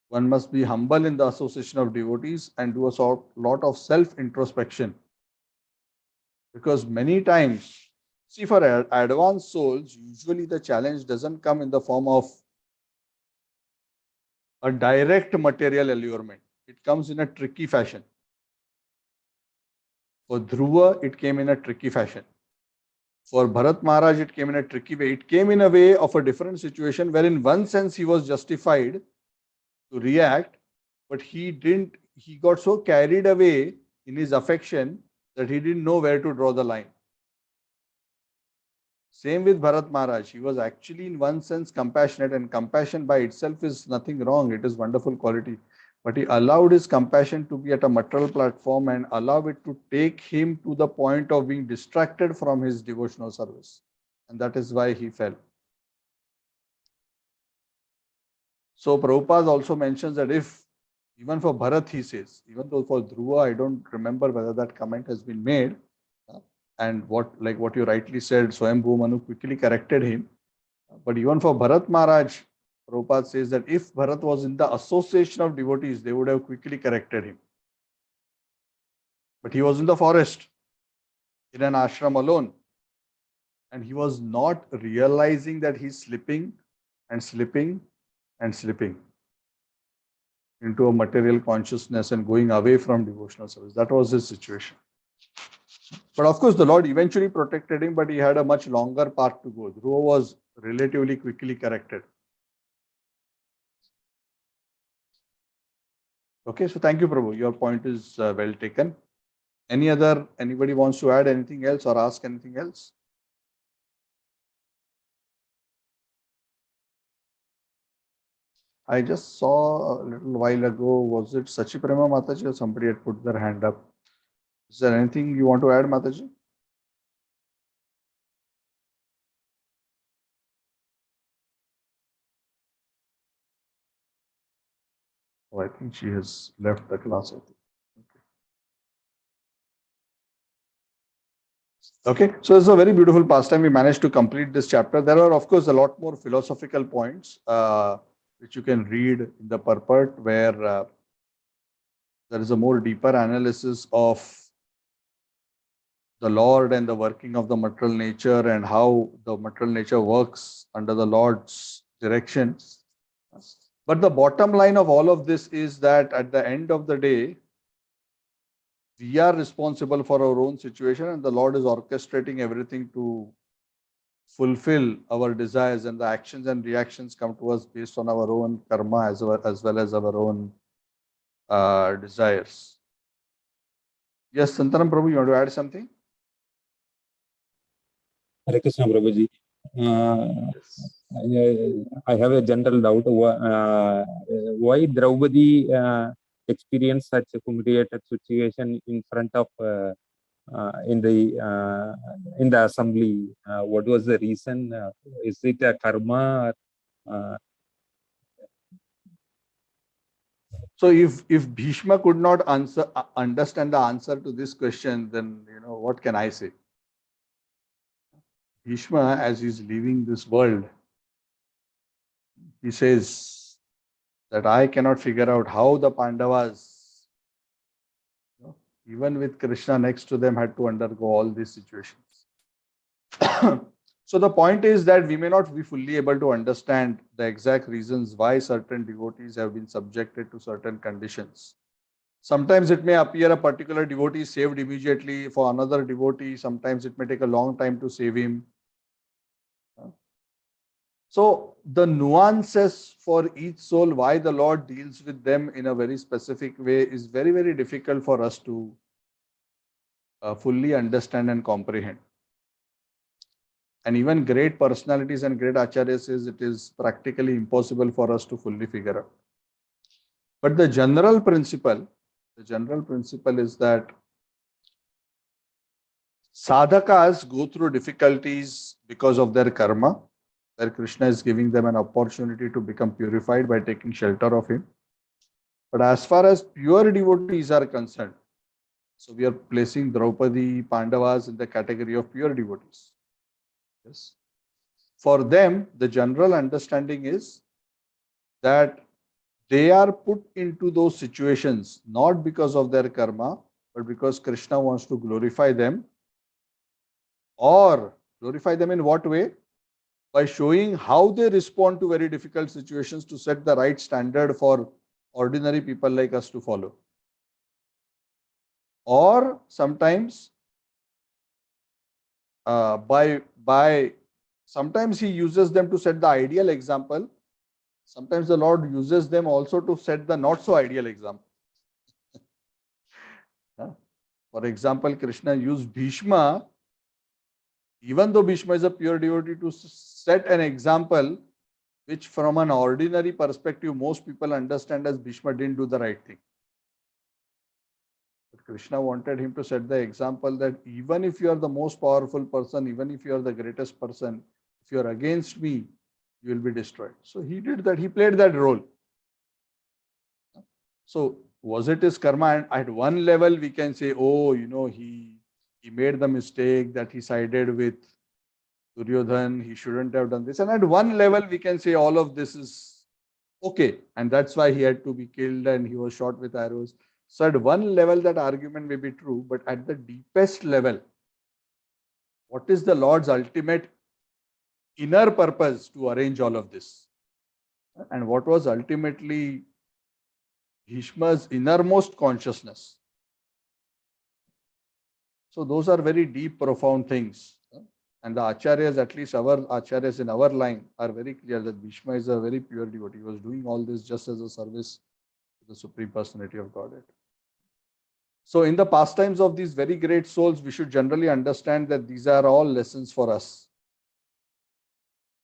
[SPEAKER 1] one must be humble in the association of devotees and do a lot of self-introspection. Because many times, see, for advanced souls, usually the challenge doesn't come in the form of a direct material allurement. It comes in a tricky fashion. For Dhruva, it came in a tricky fashion. For Bharat Maharaj, it came in a tricky way. It came in a way of a different situation where in one sense he was justified to react, but he got so carried away in his affection that he didn't know where to draw the line. Same with Bharat Maharaj. He was actually in one sense compassionate, and compassion by itself is nothing wrong. It is wonderful quality. But he allowed his compassion to be at a material platform and allow it to take him to the point of being distracted from his devotional service. And that is why he fell. So Prabhupada also mentions that if, even for Bharat, he says, even though for Dhruva, I don't remember whether that comment has been made, and what you rightly said, Swambhu Manu quickly corrected him. But even for Bharat Maharaj, Prabhupada says that if Bharat was in the association of devotees, they would have quickly corrected him. But he was in the forest, in an ashram alone. And he was not realizing that he's slipping and slipping and slipping into a material consciousness and going away from devotional service. That was his situation. But of course, the Lord eventually protected him, but he had a much longer path to go. Dhruva was relatively quickly corrected. Okay, so thank you, Prabhu. Your point is well taken. Anybody wants to add anything else or ask anything else? I just saw a little while ago, was it Sachi Prema Mataji or somebody had put their hand up? Is there anything you want to add, Mataji? Oh, I think she has left the class. Okay, so it's a very beautiful pastime. We managed to complete this chapter. There are, of course, a lot more philosophical points which you can read in the purport, where there is a more deeper analysis of the Lord and the working of the material nature and how the material nature works under the Lord's direction. But the bottom line of all of this is that at the end of the day, we are responsible for our own situation, and the Lord is orchestrating everything to fulfill our desires, and the actions and reactions come to us based on our own karma as well as our own desires. Yes, Santanam Prabhu, you want to add something?
[SPEAKER 3] Hare Krishna, Prabhuji. I have a general doubt. Why Draupadi experienced such a humiliated situation in front of in the assembly? What was the reason? Is it a karma?
[SPEAKER 1] So if Bhishma could not understand the answer to this question, then what can I say? Bhishma, as he's leaving this world, he says that I cannot figure out how the Pandavas, even with Krishna next to them, had to undergo all these situations. So the point is that we may not be fully able to understand the exact reasons why certain devotees have been subjected to certain conditions. Sometimes it may appear a particular devotee is saved immediately. For another devotee, sometimes it may take a long time to save him. So the nuances for each soul, why the Lord deals with them in a very specific way, is very, very difficult for us to fully understand and comprehend. And even great personalities and great acharyas says it is practically impossible for us to fully figure out. But the general principle is that sadhakas go through difficulties because of their karma, where Krishna is giving them an opportunity to become purified by taking shelter of him. But as far as pure devotees are concerned, so we are placing Draupadi, Pandavas in the category of pure devotees. Yes. For them, the general understanding is that they are put into those situations not because of their karma, but because Krishna wants to glorify them. Or glorify them in what way? By showing how they respond to very difficult situations to set the right standard for ordinary people like us to follow. Or sometimes sometimes he uses them to set the ideal example. Sometimes the Lord uses them also to set the not so ideal example. For example, Krishna used Bhishma, even though Bhishma is a pure devotee, to set an example which from an ordinary perspective most people understand as Bhishma didn't do the right thing. But Krishna wanted him to set the example that even if you are the most powerful person, even if you are the greatest person, if you are against me, you will be destroyed. So he did that, he played that role. So was it his karma? And at one level we can say, oh, he made the mistake that he sided with Duryodhan, he shouldn't have done this. And at one level we can say all of this is okay. And that's why he had to be killed and he was shot with arrows. So at one level that argument may be true, but at the deepest level, what is the Lord's ultimate inner purpose to arrange all of this? And what was ultimately Bhishma's innermost consciousness? So those are very deep, profound things. And the acharyas, at least our acharyas in our line, are very clear that Bhishma is a very pure devotee. He was doing all this just as a service to the Supreme Personality of Godhead. So in the pastimes of these very great souls, we should generally understand that these are all lessons for us.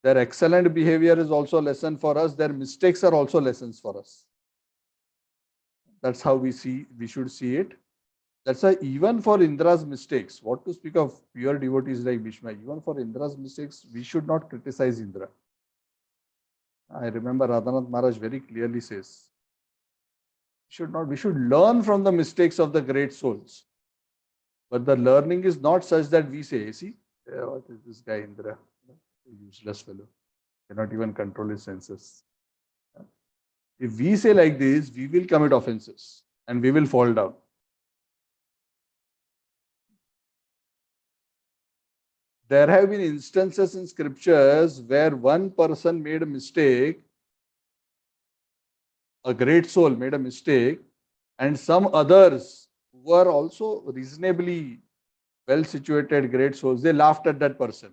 [SPEAKER 1] Their excellent behavior is also a lesson for us. Their mistakes are also lessons for us. That's how we should see it. That's why even for Indra's mistakes, what to speak of pure devotees like Bhishma, even for Indra's mistakes, we should not criticize Indra. I remember Radhanath Maharaj very clearly says, we should learn from the mistakes of the great souls. But the learning is not such that we say, see, what is this guy Indra? Useless fellow. Cannot even control his senses. If we say like this, we will commit offenses and we will fall down. There have been instances in scriptures where one person made a mistake, a great soul made a mistake, and some others who were also reasonably well situated great souls, they laughed at that person.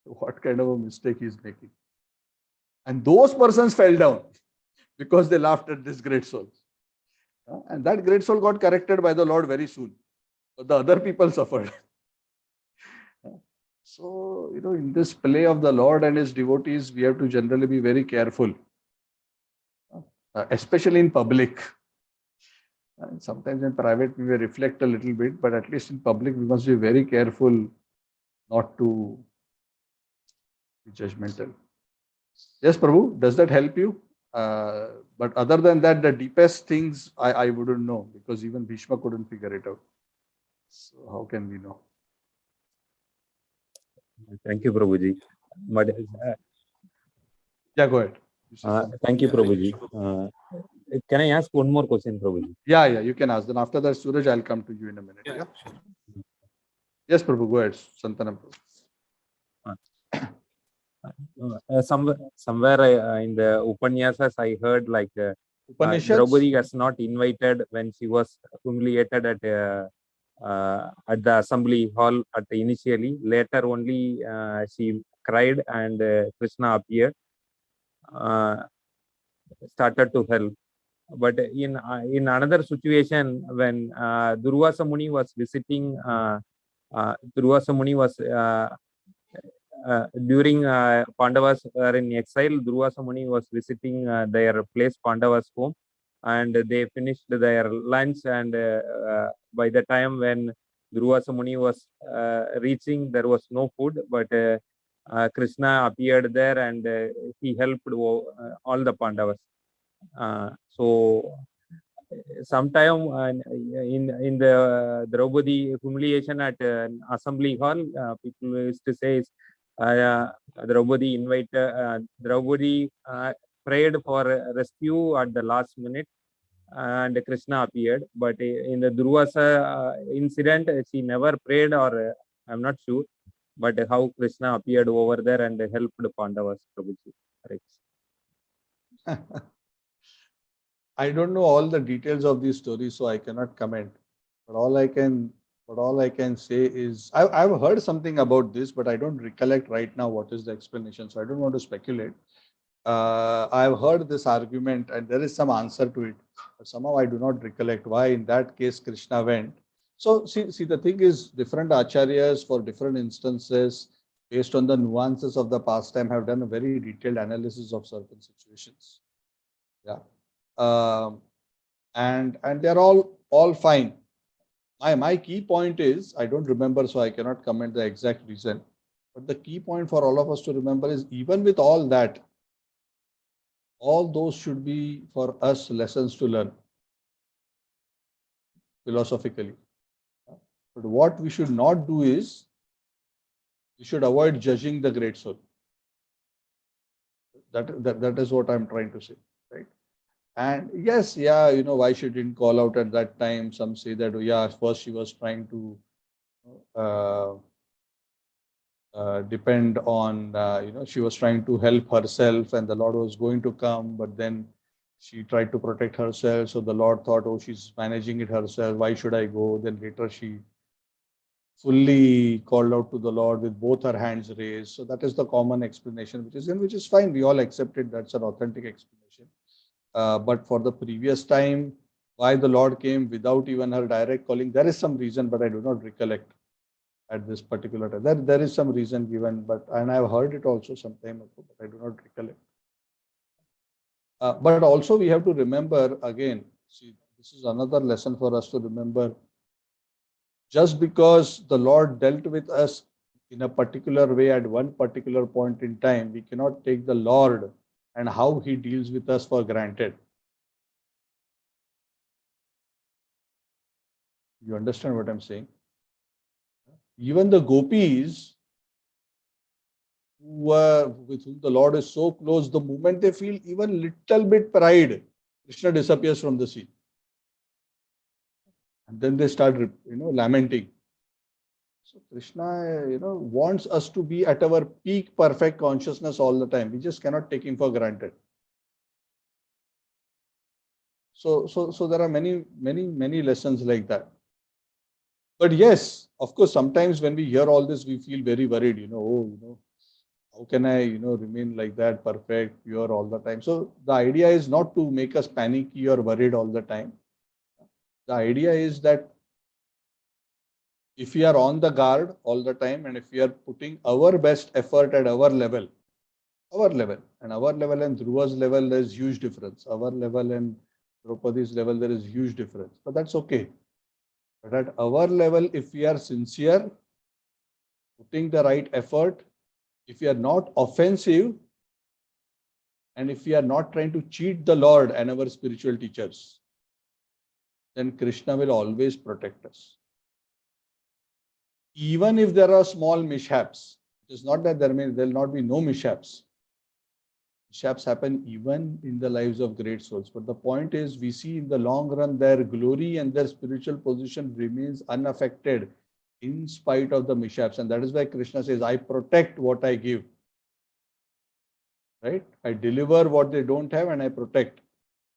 [SPEAKER 1] What kind of a mistake he is making? And those persons fell down because they laughed at this great soul. And that great soul got corrected by the Lord very soon. But the other people suffered. So, in this play of the Lord and his devotees, we have to generally be very careful, especially in public. And sometimes in private, we may reflect a little bit, but at least in public, we must be very careful not to be judgmental. Yes, Prabhu, does that help you? But other than that, the deepest things I wouldn't know, because even Bhishma couldn't figure it out. So how can we know?
[SPEAKER 3] Thank you, Prabhuji. But
[SPEAKER 1] Yeah, go ahead. You said something.
[SPEAKER 3] thank you, Prabhuji. Can I ask one more question, Prabhuji?
[SPEAKER 1] Yeah, you can ask. Then after that, Suraj, I'll come to you in a minute. Yeah. Yes, Prabhu, go ahead. Santanam.
[SPEAKER 3] Somewhere in the Upanyasas, I heard like
[SPEAKER 1] Upanishads?
[SPEAKER 3] Draupadi was not invited when she was humiliated at the assembly hall initially. Later only she cried and Krishna appeared, started to help. But in another situation, when Durvasa Muni was visiting, Durvasa Muni was during Pandavas were in exile, Durvasa Muni was visiting their place, Pandavas' home, and they finished their lunch. And by the time when Durvasa Muni was reaching, there was no food, but Krishna appeared there and he helped all the Pandavas. So sometime in the Draupadi humiliation at assembly hall, people used to say Draupadi prayed for rescue at the last minute and Krishna appeared. But in the Durvasa incident, she never prayed, or I'm not sure, but how Krishna appeared over there and helped Pandavas. Prabhuji.
[SPEAKER 1] I don't know all the details of these stories, so I cannot comment. But all I can say is I've heard something about this, but I don't recollect right now what is the explanation. So I don't want to speculate. I've heard this argument, and there is some answer to it, but somehow I do not recollect why in that case Krishna went. So see, the thing is, different acharyas for different instances, based on the nuances of the pastime, have done a very detailed analysis of certain situations. Yeah. And they're all fine. My key point is, I don't remember, so I cannot comment the exact reason. But the key point for all of us to remember is, even with all that, all those should be for us lessons to learn philosophically. But what we should not do is, we should avoid judging the great soul. That is what I'm trying to say, right? And yes, yeah, why she didn't call out at that time. Some say that, oh, yeah, first she was trying to depend on, she was trying to help herself and the Lord was going to come, but then she tried to protect herself. So the Lord thought, oh, she's managing it herself. Why should I go? Then later she fully called out to the Lord with both her hands raised. So that is the common explanation, which is fine. We all accept it. That's an authentic explanation. But for the previous time, why the Lord came without even her direct calling, there is some reason, but I do not recollect at this particular time. There is some reason given, and I've heard it also some time ago, but I do not recollect. But also we have to remember again, see, this is another lesson for us to remember. Just because the Lord dealt with us in a particular way at one particular point in time, we cannot take the Lord and how he deals with us for granted. You understand what I'm saying? Even the gopis, with whom the Lord is so close, the moment they feel even little bit pride, Krishna disappears from the scene. And then they start, lamenting. So Krishna, wants us to be at our peak perfect consciousness all the time. We just cannot take him for granted. So there are many lessons like that. But yes, of course, sometimes when we hear all this, we feel very worried, how can I, remain like that, perfect, pure all the time? So the idea is not to make us panicky or worried all the time. The idea is that if we are on the guard all the time, and if we are putting our best effort at our level and Dhruva's level, there is huge difference. Our level and Draupadi's level, there is huge difference. But that's okay. But at our level, if we are sincere, putting the right effort, if we are not offensive, and if we are not trying to cheat the Lord and our spiritual teachers, then Krishna will always protect us. even if there are small mishaps, it is not that there will not be no mishaps. Mishaps happen even in the lives of great souls. But the point is, we see in the long run their glory and their spiritual position remains unaffected in spite of the mishaps. And that is why Krishna says, I protect what I give. Right? I deliver what they don't have and I protect.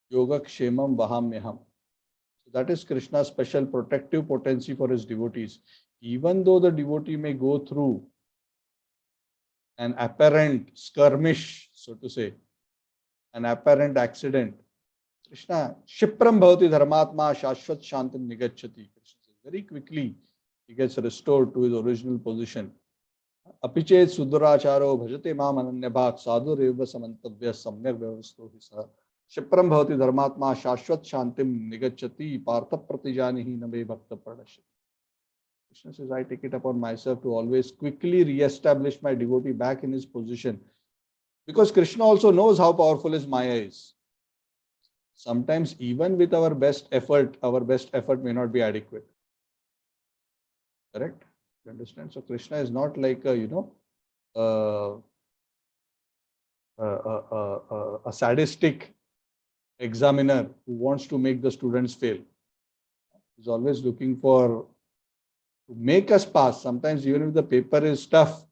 [SPEAKER 1] Yoga kshemam vahamyaham. So that is Krishna's special protective potency for his devotees. Even though the devotee may go through an apparent skirmish, so to say, an apparent accident, Krishna, Shipram bhavati dharmatma shashvat shantim nigacchati. Krishna says, very quickly he gets restored to his original position. Apichet suduracharo bhajate mam ananyabhat sadhu reva samantavya samyak vyavasto hisa. Shipram bhavati dharmatma shashvat shantim nigacchati partha pratijanihi name bhakta pranashati. Krishna says, I take it upon myself to always quickly re-establish my devotee back in his position. Because Krishna also knows how powerful his Maya is. Sometimes even with our best effort may not be adequate. Correct? You understand? So Krishna is not like a sadistic examiner who wants to make the students fail. He's always looking to make us pass. Sometimes even if the paper is tough,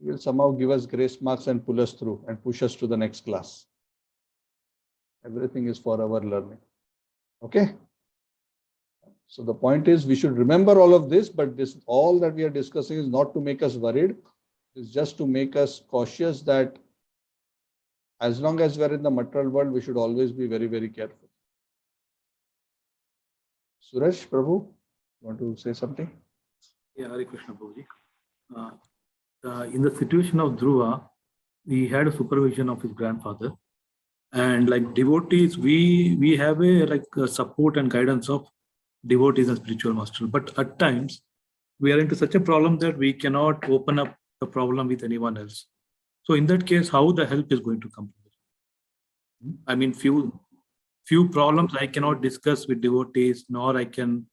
[SPEAKER 1] he will somehow give us grace marks and pull us through and push us to the next class. Everything is for our learning. Okay? So the point is, we should remember all of this, but all that we are discussing is not to make us worried. It's just to make us cautious that as long as we are in the material world, we should always be very, very careful. Suresh, Prabhu, want to say something?
[SPEAKER 5] Yeah, Hare Krishna, Prabhuji. In the situation of Dhruva, he had a supervision of his grandfather. And like devotees, we have a support and guidance of devotees and spiritual masters. But at times, we are into such a problem that we cannot open up the problem with anyone else. So in that case, how the help is going to come? I mean, few problems I cannot discuss with devotees, nor I can,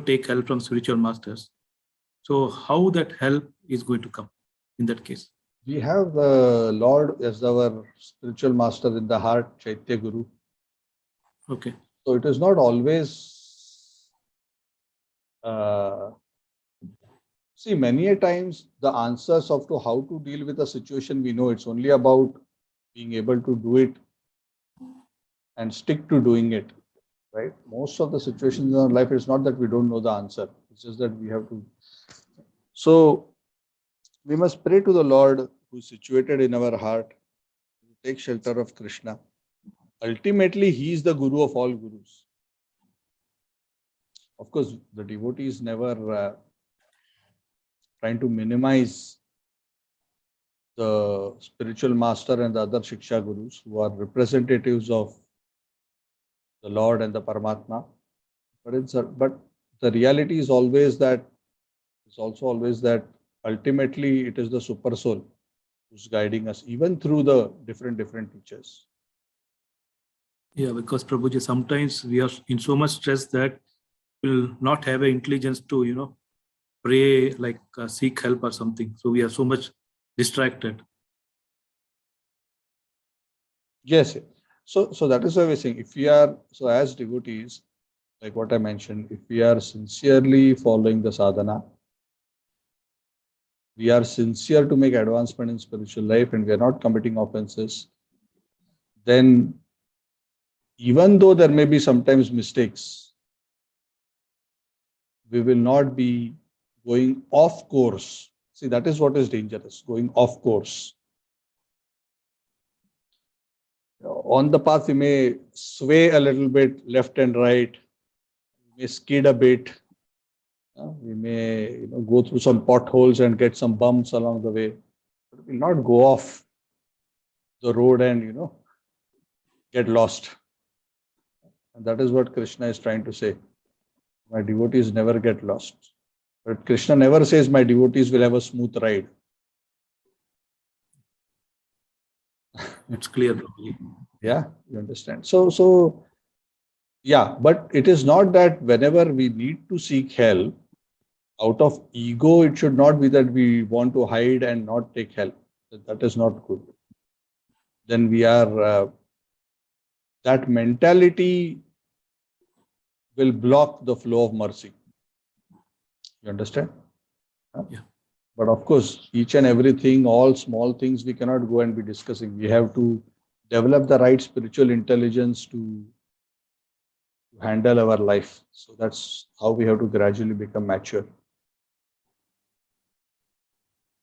[SPEAKER 5] take help from spiritual masters. So how that help is going to come in that case?
[SPEAKER 1] We have the Lord as our spiritual master in the heart, Chaitya Guru.
[SPEAKER 5] Okay.
[SPEAKER 1] So it is not always, see, many a times the answers of to how to deal with a situation, we know it's only about being able to do it and stick to doing it, right? Most of the situations in our life, it's not that we don't know the answer. It's just that we have to. So we must pray to the Lord who is situated in our heart, take shelter of Krishna. Ultimately, he is the Guru of all Gurus. Of course, the devotee is never trying to minimize the spiritual master and the other Shiksha Gurus who are representatives of the Lord and the Paramatma. But the reality is always that, ultimately it is the Super Soul who's guiding us, even through the different teachers.
[SPEAKER 5] Yeah, because Prabhuji, sometimes we are in so much stress that we'll not have an intelligence to, pray, like seek help or something. So we are so much distracted.
[SPEAKER 1] Yes. So that is why we're saying, if we are, so as devotees, like what I mentioned, if we are sincerely following the sadhana, we are sincere to make advancement in spiritual life and we are not committing offenses, then even though there may be sometimes mistakes, we will not be going off course. See, that is what is dangerous, going off course. On the path, we may sway a little bit left and right, we may skid a bit, we may go through some potholes and get some bumps along the way, but we will not go off the road and get lost. And that is what Krishna is trying to say. My devotees never get lost. But Krishna never says my devotees will have a smooth ride.
[SPEAKER 5] It's clear.
[SPEAKER 1] Yeah, you understand. So yeah, but it is not that whenever we need to seek help, Out of ego, it should not be that we want to hide and not take help. That is not good. Then we are, that mentality will block the flow of mercy. You understand?
[SPEAKER 5] Yeah.
[SPEAKER 1] But of course, each and everything, all small things, we cannot go and be discussing. We have to develop the right spiritual intelligence to handle our life. So that's how we have to gradually become mature.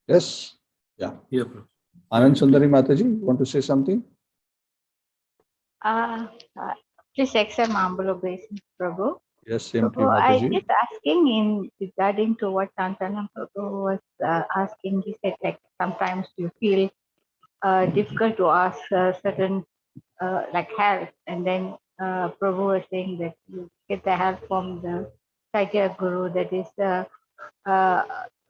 [SPEAKER 1] Yes? Yeah.
[SPEAKER 5] Yeah, Prabhu.
[SPEAKER 1] Anand Sundari Mataji, you want to say something?
[SPEAKER 6] Uh, uh, please accept my humble obeisance, Prabhu.
[SPEAKER 1] Yes, same to you,
[SPEAKER 6] Prabhu, I
[SPEAKER 1] Mataji.
[SPEAKER 6] just asking in regarding to what Santana Prabhu was asking. He said like sometimes you feel difficult to ask certain like help, and then Prabhu was saying that you get the help from the Saitya Guru, that is uh,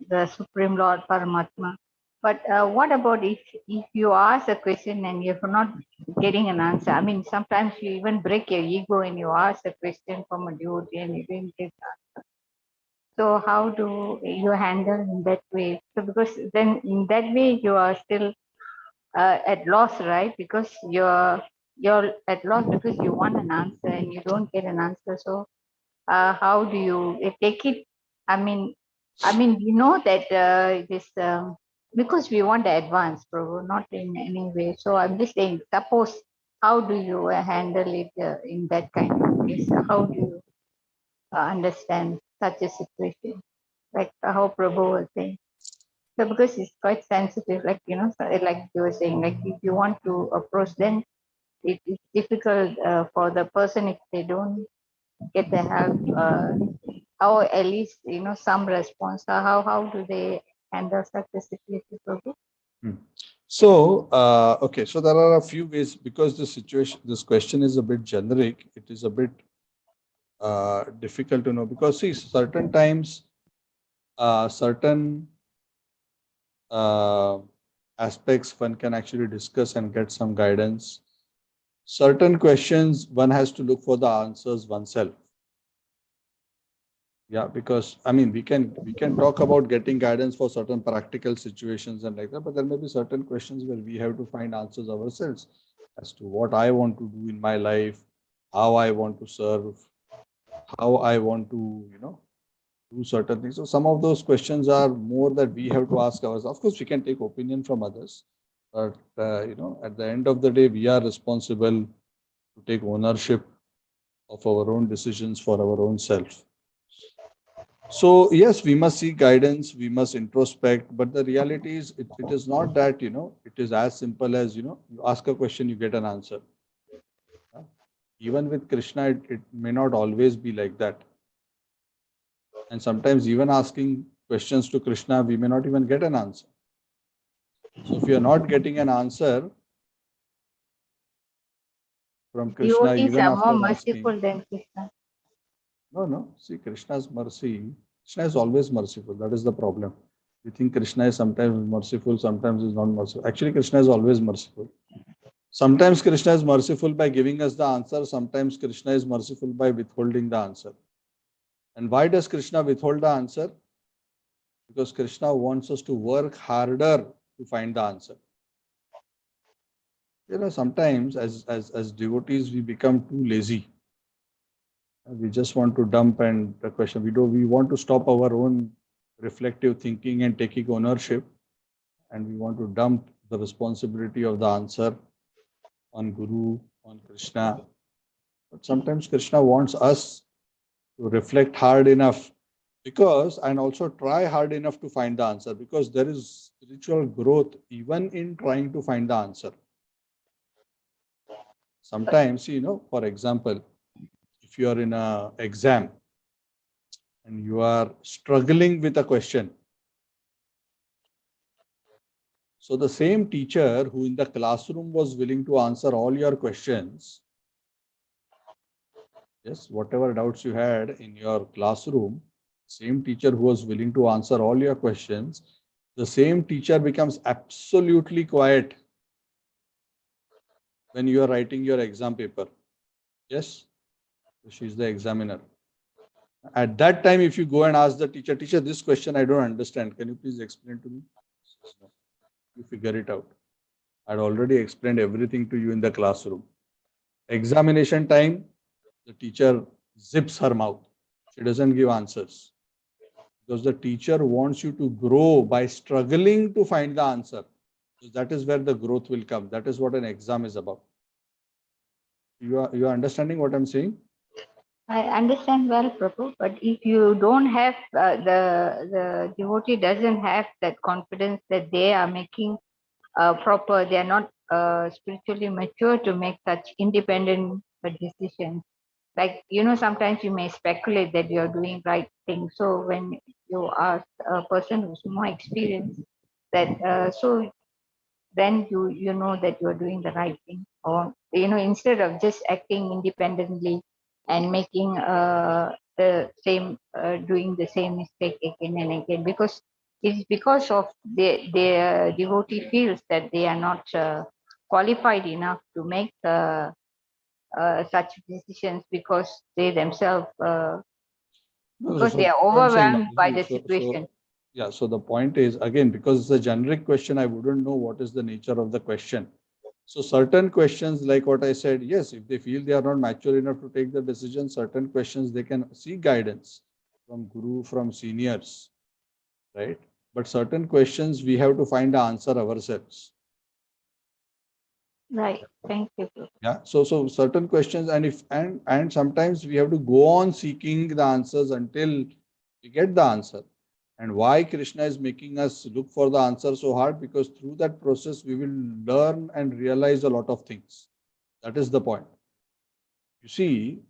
[SPEAKER 6] the Supreme Lord Paramatma. But what about if you ask a question and you're not getting an answer? I mean, sometimes you even break your ego and you ask a question from a devotee and you didn't get answer. So how do you handle in that way? So because then in that way you are still at loss, right? Because you're at loss because you want an answer and you don't get an answer. So how do you take it? I mean, we know that it is because we want to advance, Prabhu, not in any way. So I'm just saying, suppose how do you handle it in that kind of case? How do you understand such a situation? Like how Prabhu was saying. So because it's quite sensitive, like so, like you were saying, like if you want to approach, then it is difficult for the person if they don't get the help. Or at least some response. How do they handle such a situation, Prabhu?
[SPEAKER 1] So, okay, so there are a few ways because this question is a bit generic. It is a bit difficult to know because see, certain times, certain aspects one can actually discuss and get some guidance. Certain questions one has to look for the answers oneself. Yeah, because I mean we can talk about getting guidance for certain practical situations and like that, but there may be certain questions where we have to find answers ourselves as to what I want to do in my life, how I want to serve, how I want to do certain things. So some of those questions are more that we have to ask ourselves. Of course, we can take opinion from others, but at the end of the day, we are responsible to take ownership of our own decisions for our own self. So yes, we must seek guidance, we must introspect, but the reality is it is not that, it is as simple as, you ask a question, you get an answer. Even with Krishna, it may not always be like that. And sometimes even asking questions to Krishna, we may not even get an answer. So if you are not getting an answer from Krishna,
[SPEAKER 6] Devotees
[SPEAKER 1] even
[SPEAKER 6] are more
[SPEAKER 1] after asking,
[SPEAKER 6] merciful than Krishna.
[SPEAKER 1] no, see, Krishna's mercy, Krishna is always merciful. That is the problem. We think Krishna is sometimes merciful, sometimes is not merciful. Actually, Krishna is always merciful. Sometimes Krishna is merciful by giving us the answer. Sometimes Krishna is merciful by withholding the answer. And why does Krishna withhold the answer? Because Krishna wants us to work harder to find the answer. Sometimes as devotees, we become too lazy. We just want to dump and the question. We want to stop our own reflective thinking and taking ownership. And we want to dump the responsibility of the answer on Guru, on Krishna. But sometimes Krishna wants us to reflect hard enough and also try hard enough to find the answer, because there is spiritual growth even in trying to find the answer. Sometimes, for example, if you are in an exam and you are struggling with a question, so the same teacher who in the classroom was willing to answer all your questions, yes, whatever doubts you had in your classroom, same teacher who was willing to answer all your questions, the same teacher becomes absolutely quiet when you are writing your exam paper. Yes, she is the examiner. At that time, if you go and ask the teacher, teacher, this question I don't understand. Can you please explain to me? You figure it out. I'd already explained everything to you in the classroom. Examination time, the teacher zips her mouth. She doesn't give answers. Because the teacher wants you to grow by struggling to find the answer. So that is where the growth will come. That is what an exam is about. You are understanding what I'm saying?
[SPEAKER 6] I understand well, Prabhu, but if you don't have the devotee doesn't have that confidence that they are making proper, they are not spiritually mature to make such independent decisions. Like, sometimes you may speculate that you are doing right thing. So when you ask a person who's more experienced, that so then you know that you are doing the right thing, or instead of just acting independently and making the same doing the same mistake again and again, because it's because of the devotee feels that they are not qualified enough to make such decisions, because they themselves because they are
[SPEAKER 1] What I'm saying
[SPEAKER 6] overwhelmed
[SPEAKER 1] now,
[SPEAKER 6] by the situation.
[SPEAKER 1] yeah, so the point is, again, because it's a generic question, I wouldn't know what is the nature of the question. So certain questions, like what I said, yes, if they feel they are not mature enough to take the decision, certain questions they can seek guidance from guru, from seniors, right? But certain questions we have to find the answer ourselves.
[SPEAKER 6] Right. Thank you.
[SPEAKER 1] Yeah. So certain questions, and sometimes we have to go on seeking the answers until we get the answer. And why Krishna is making us look for the answer so hard? Because through that process we will learn and realize a lot of things. That is the point. You see,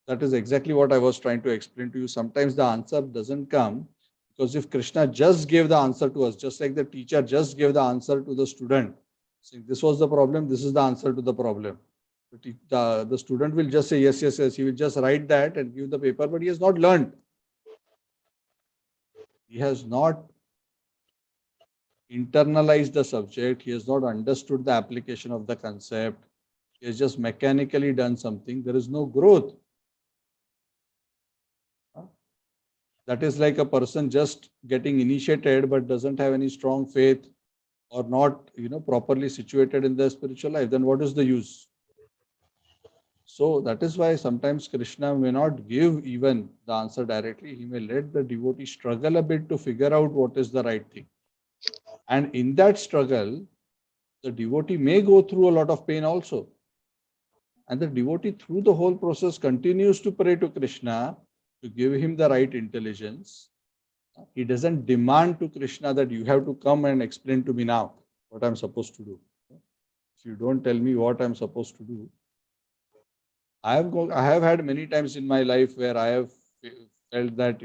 [SPEAKER 1] that is exactly what I was trying to explain to you. Sometimes the answer doesn't come because if Krishna just gave the answer to us, just like the teacher just gave the answer to the student, saying this was the problem, this is the answer to the problem. The student will just say yes, yes, yes. He will just write that and give the paper, but he has not learned. He has not internalized the subject. He has not understood the application of the concept. He has just mechanically done something. There is no growth. That is like a person just getting initiated but doesn't have any strong faith or not, properly situated in the spiritual life. Then what is the use? So that is why sometimes Krishna may not give even the answer directly. He may let the devotee struggle a bit to figure out what is the right thing. And in that struggle, the devotee may go through a lot of pain also. And the devotee through the whole process continues to pray to Krishna to give him the right intelligence. He doesn't demand to Krishna that you have to come and explain to me now what I'm supposed to do. If you don't tell me what I'm supposed to do, I have had many times in my life where I have felt that,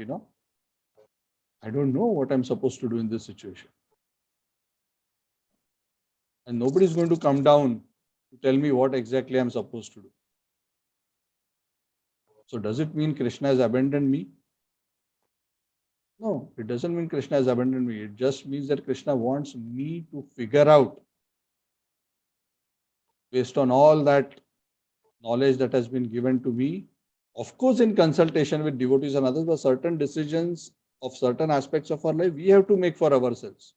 [SPEAKER 1] I don't know what I'm supposed to do in this situation. And nobody is going to come down to tell me what exactly I'm supposed to do. So does it mean Krishna has abandoned me? No, it doesn't mean Krishna has abandoned me. It just means that Krishna wants me to figure out, based on all that knowledge that has been given to me, of course in consultation with devotees and others, but certain decisions of certain aspects of our life we have to make for ourselves.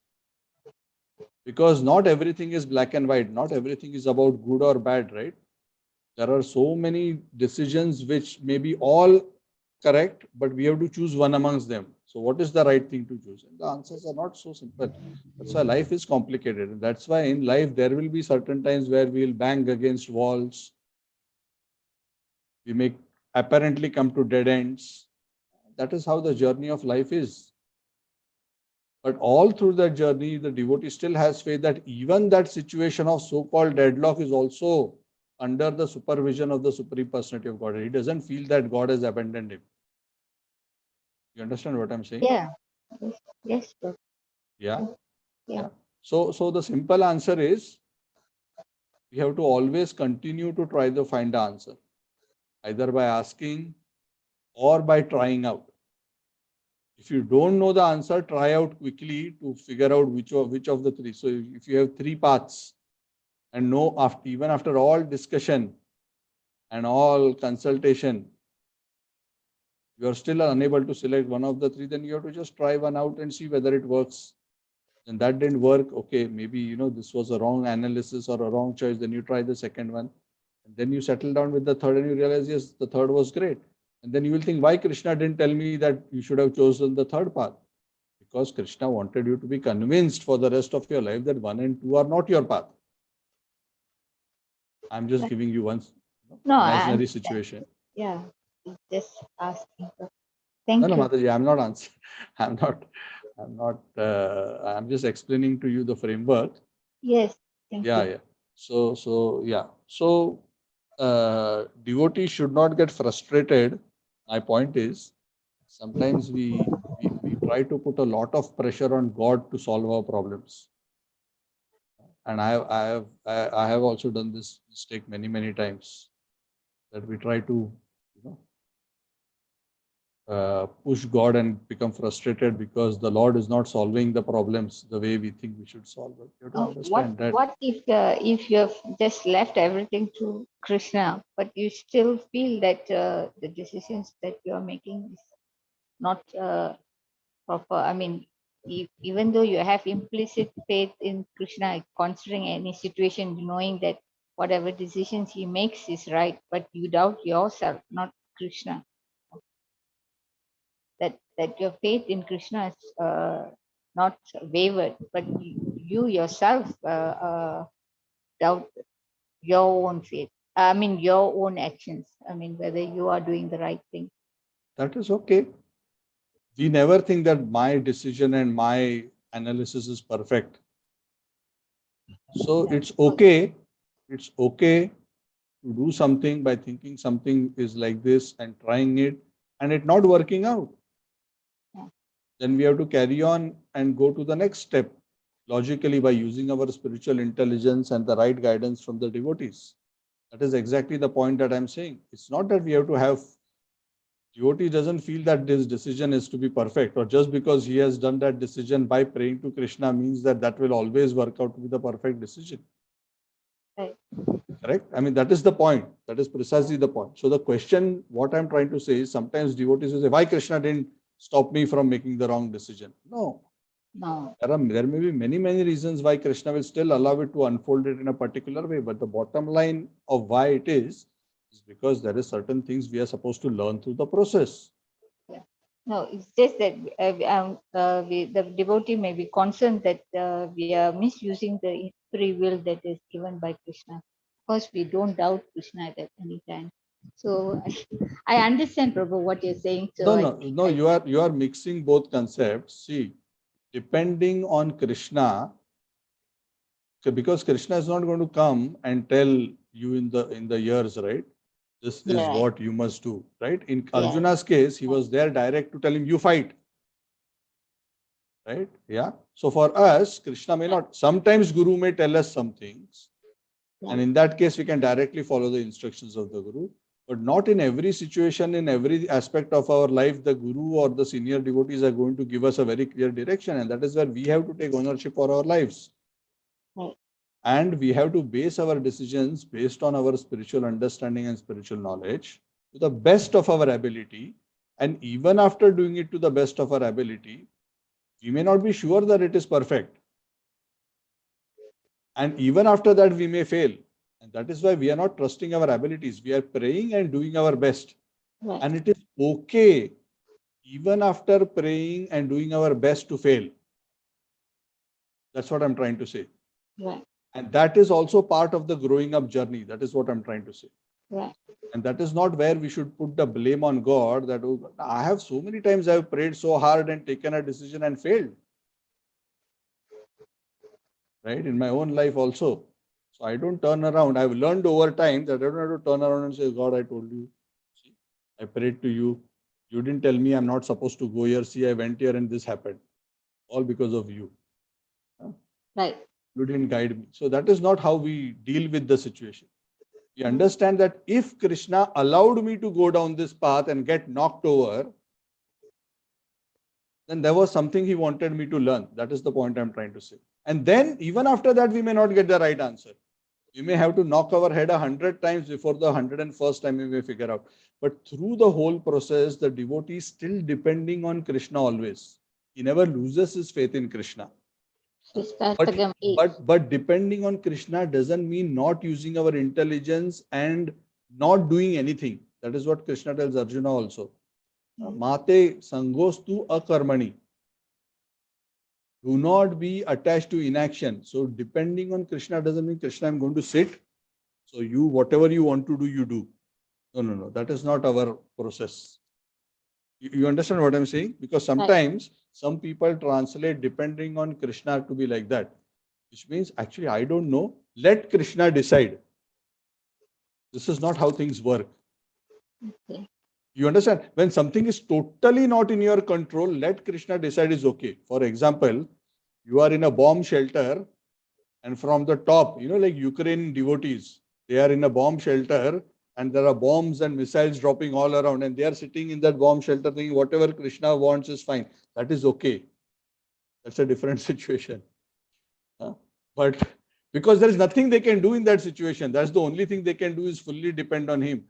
[SPEAKER 1] Because not everything is black and white. Not everything is about good or bad, right? There are so many decisions which may be all correct, but we have to choose one amongst them. So what is the right thing to choose? And the answers are not so simple. That's why life is complicated. And that's why in life there will be certain times where we will bang against walls. We may apparently come to dead ends. That is how the journey of life is. But all through that journey, the devotee still has faith that even that situation of so-called deadlock is also under the supervision of the Supreme Personality of Godhead. He doesn't feel that God has abandoned him. You understand what I'm saying?
[SPEAKER 6] Yeah. Yes.
[SPEAKER 1] Yeah.
[SPEAKER 6] Yeah.
[SPEAKER 1] So the simple answer is we have to always continue to try to find the answer, either by asking or by trying out. If you don't know the answer, try out quickly to figure out which of the three. So if you have three paths and know even after all discussion and all consultation, you are still unable to select one of the three, then you have to just try one out and see whether it works. And that didn't work. Okay, maybe, this was a wrong analysis or a wrong choice. Then you try the second one. And then you settle down with the third and you realize, yes, the third was great. And then you will think, why Krishna didn't tell me that you should have chosen the third path? Because Krishna wanted you to be convinced for the rest of your life that 1 and 2 are not your path. I'm just giving you one imaginary situation.
[SPEAKER 6] Yeah, just asking. Thank
[SPEAKER 1] No,
[SPEAKER 6] you.
[SPEAKER 1] Mataji, I'm not answering. I'm just explaining to you the framework.
[SPEAKER 6] Yes, thank you.
[SPEAKER 1] Yeah. So, devotees should not get frustrated. My point is, sometimes we try to put a lot of pressure on God to solve our problems. And I have also done this mistake many times, that we try to, push God and become frustrated because the Lord is not solving the problems the way we think we should solve it. You have to understand that.
[SPEAKER 6] What if you have just left everything to Krishna, but you still feel that the decisions that you are making is not proper? I mean, even though you have implicit faith in Krishna, considering any situation, knowing that whatever decisions he makes is right, but you doubt yourself, not Krishna. That your faith in Krishna is not wavered, but you yourself doubt your own faith. I mean, your own actions. I mean, whether you are doing the right thing.
[SPEAKER 1] That is okay. We never think that my decision and my analysis is perfect. So it's okay. It's okay to do something by thinking something is like this and trying it and it not working out. Then we have to carry on and go to the next step logically by using our spiritual intelligence and the right guidance from the devotees. That is exactly the point that I'm saying. It's not that we have to have, devotee doesn't feel that this decision is to be perfect, or just because he has done that decision by praying to Krishna means that will always work out to be the perfect decision.
[SPEAKER 6] Right.
[SPEAKER 1] Correct? I mean, that is the point. That is precisely the point. So the question, what I'm trying to say is, sometimes devotees will say, why Krishna didn't stop me from making the wrong decision? No. There may be many reasons why Krishna will still allow it to unfold it in a particular way. But the bottom line of why it is because there is certain things we are supposed to learn through the process.
[SPEAKER 6] No, it's just that the devotee may be concerned that we are misusing the free will that is given by Krishna. Of course, we don't doubt Krishna at any time. So I understand, Prabhu, what you're saying. So
[SPEAKER 1] No, you are mixing both concepts. See, depending on Krishna, because Krishna is not going to come and tell you in the years, right? This is what you must do, right? In Arjuna's case, he was there direct to tell him, you fight. Right? Yeah. So for us, Krishna may not, sometimes Guru may tell us some things. And in that case, we can directly follow the instructions of the Guru. But not in every situation, in every aspect of our life, the Guru or the senior devotees are going to give us a very clear direction. And that is where we have to take ownership for our lives. And we have to base our decisions based on our spiritual understanding and spiritual knowledge to the best of our ability. And even after doing it to the best of our ability, we may not be sure that it is perfect. And even after that, we may fail. And that is why we are not trusting our abilities. We are praying and doing our best. And it is okay, even after praying and doing our best, to fail. That's what I'm trying to say. And that is also part of the growing up journey. That is what I'm trying to say. And that is not where we should put the blame on God that, oh, I have so many times I've prayed so hard and taken a decision and failed. Right? In my own life also. So I don't turn around. I've learned over time that I don't have to turn around and say, God, I told you. See, I prayed to you. You didn't tell me I'm not supposed to go here. See, I went here and this happened. All because of you.
[SPEAKER 6] Right.
[SPEAKER 1] You didn't guide me. So that is not how we deal with the situation. We understand that if Krishna allowed me to go down this path and get knocked over, then there was something he wanted me to learn. That is the point I'm trying to say. And then even after that, we may not get the right answer. We may have to knock our head 100 times before the 101st time we may figure out. But through the whole process, the devotee is still depending on Krishna always. He never loses his faith in Krishna. But depending on Krishna doesn't mean not using our intelligence and not doing anything. That is what Krishna tells Arjuna also. Mate sangostu akarmani. Do not be attached to inaction. So depending on Krishna doesn't mean Krishna, I'm going to sit. So you, whatever you want to do, you do. No. That is not our process. You understand what I'm saying? Because sometimes some people translate depending on Krishna to be like that. Which means actually, I don't know. Let Krishna decide. This is not how things work.
[SPEAKER 6] Okay.
[SPEAKER 1] You understand? When something is totally not in your control, let Krishna decide is okay. For example, you are in a bomb shelter and from the top, like Ukraine devotees, they are in a bomb shelter and there are bombs and missiles dropping all around and they are sitting in that bomb shelter thinking whatever Krishna wants is fine. That is okay. That's a different situation. But because there is nothing they can do in that situation, that's the only thing they can do is fully depend on him.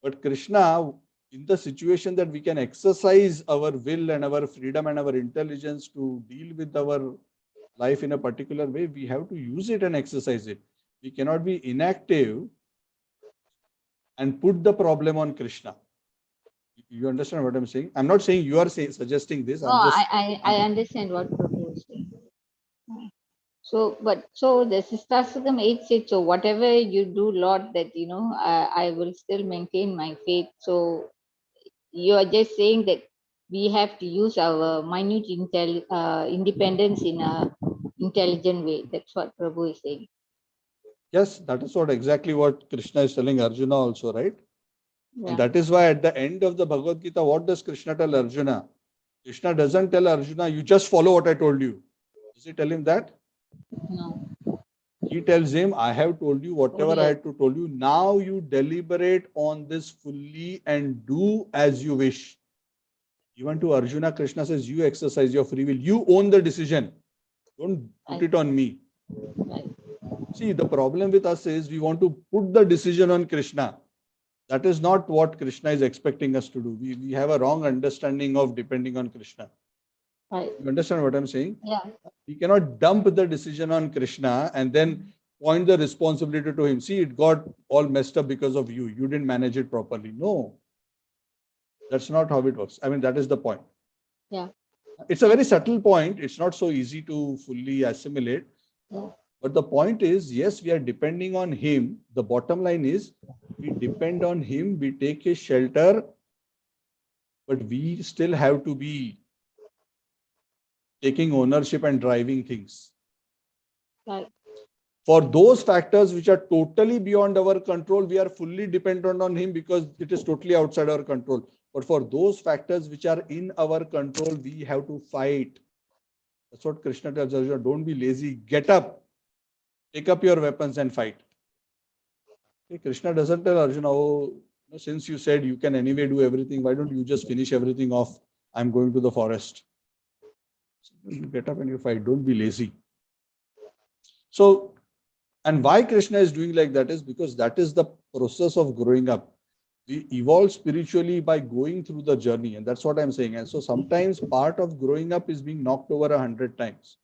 [SPEAKER 1] But Krishna, in the situation that we can exercise our will and our freedom and our intelligence to deal with our life in a particular way, we have to use it and exercise it. We cannot be inactive and put the problem on Krishna. You understand what I'm saying? I'm not saying you are suggesting this.
[SPEAKER 6] I understand what Prabhu is saying. So the Sistasukam 8 said, so whatever you do, Lord, that I will still maintain my faith. So you are just saying that we have to use our minute independence in a intelligent way. That's what Prabhu is saying.
[SPEAKER 1] Yes, that is exactly what Krishna is telling Arjuna also, right?
[SPEAKER 6] Yeah.
[SPEAKER 1] And that is why at the end of the Bhagavad Gita, what does Krishna tell Arjuna? Krishna doesn't tell Arjuna, you just follow what I told you. Does he tell him that?
[SPEAKER 6] No.
[SPEAKER 1] He tells him, I have told you whatever I had to tell you. Now you deliberate on this fully and do as you wish. Even to Arjuna, Krishna says, you exercise your free will. You own the decision. Don't put it on me.
[SPEAKER 6] Right.
[SPEAKER 1] See, the problem with us is we want to put the decision on Krishna. That is not what Krishna is expecting us to do. We have a wrong understanding of depending on Krishna.
[SPEAKER 6] Right.
[SPEAKER 1] You understand what I'm saying?
[SPEAKER 6] Yeah.
[SPEAKER 1] We cannot dump the decision on Krishna and then point the responsibility to him. See, it got all messed up because of you. You didn't manage it properly. No, that's not how it works. I mean, that is the point.
[SPEAKER 6] Yeah.
[SPEAKER 1] It's a very subtle point. It's not so easy to fully assimilate.
[SPEAKER 6] Yeah.
[SPEAKER 1] But the point is, yes, we are depending on him. The bottom line is, we depend on him. We take his shelter, but we still have to be taking ownership and driving things.
[SPEAKER 6] Right.
[SPEAKER 1] For those factors which are totally beyond our control, we are fully dependent on him because it is totally outside our control. But for those factors which are in our control, we have to fight. That's what Krishna tells Arjuna. Don't be lazy. Get up. Take up your weapons and fight. Okay, Krishna doesn't tell Arjuna, oh, since you said you can anyway do everything, why don't you just finish everything off? I'm going to the forest. So you get up and you fight. Don't be lazy. So, and why Krishna is doing like that is because that is the process of growing up. We evolve spiritually by going through the journey, and that's what I'm saying. And so sometimes part of growing up is being knocked over 100 times.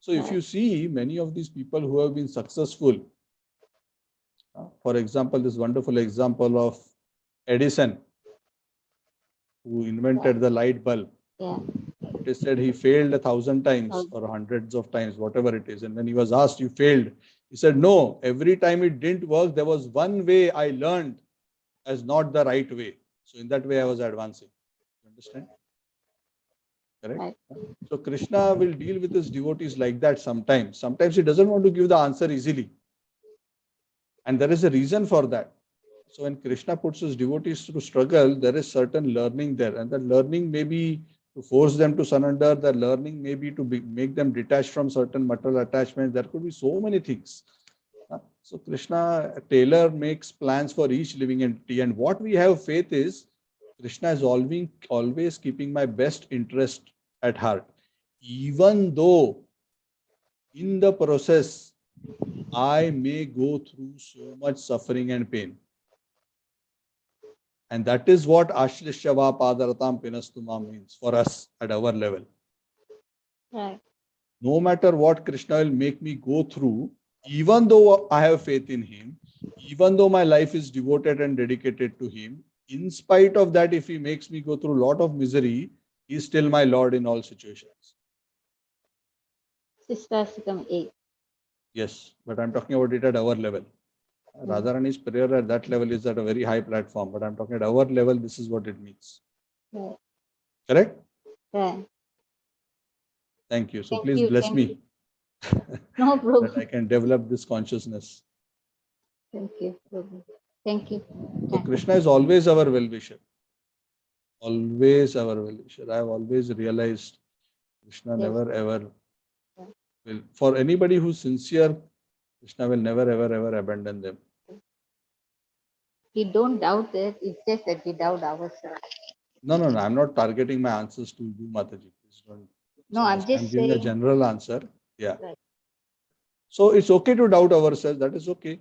[SPEAKER 1] So if you see many of these people who have been successful, for example, this wonderful example of Edison, who invented the light bulb.
[SPEAKER 6] Yeah.
[SPEAKER 1] It is said he failed 1,000 times or hundreds of times, whatever it is. And when he was asked, you failed, he said, no, every time it didn't work, there was one way I learned as not the right way. So in that way, I was advancing. You understand? Correct?
[SPEAKER 6] Right.
[SPEAKER 1] So Krishna will deal with his devotees like that sometimes. Sometimes he doesn't want to give the answer easily. And there is a reason for that. So when Krishna puts his devotees through struggle, there is certain learning there. And the learning may be to force them to surrender. The learning may be to make them detached from certain material attachments. There could be so many things. So Krishna, Taylor makes plans for each living entity. And what we have faith is, Krishna is always keeping my best interest at heart. Even though in the process, I may go through so much suffering and pain. And that is what Ashrishava Padaratam Pinastuma means for us at our level.
[SPEAKER 6] Right.
[SPEAKER 1] No matter what Krishna will make me go through, even though I have faith in him, even though my life is devoted and dedicated to him, in spite of that, if he makes me go through a lot of misery, he is still my Lord in all situations.
[SPEAKER 6] Sistastikam 8.
[SPEAKER 1] Yes, but I'm talking about it at our level. Radharani's prayer at that level is at a very high platform, but I'm talking at our level, this is what it means.
[SPEAKER 6] Right.
[SPEAKER 1] Correct?
[SPEAKER 6] Yeah.
[SPEAKER 1] Thank you. So
[SPEAKER 6] Thank
[SPEAKER 1] please
[SPEAKER 6] you,
[SPEAKER 1] bless
[SPEAKER 6] thank
[SPEAKER 1] me
[SPEAKER 6] No
[SPEAKER 1] that
[SPEAKER 6] problem.
[SPEAKER 1] I can develop this consciousness.
[SPEAKER 6] Thank you, Prabhu. Thank you.
[SPEAKER 1] So Krishna is always our well-wisher. Always our well-wisher. I have always realized Krishna
[SPEAKER 6] Yes.
[SPEAKER 1] never ever will. For anybody who's sincere, Krishna will never ever abandon them.
[SPEAKER 6] We don't doubt it. It's just that we doubt ourselves.
[SPEAKER 1] No. I'm not targeting my answers to you, Mataji. Please don't
[SPEAKER 6] No, I'm
[SPEAKER 1] misunderstand. I'm
[SPEAKER 6] just
[SPEAKER 1] giving a
[SPEAKER 6] saying.
[SPEAKER 1] general answer. Yeah.
[SPEAKER 6] Right.
[SPEAKER 1] So it's okay to doubt ourselves. That is okay.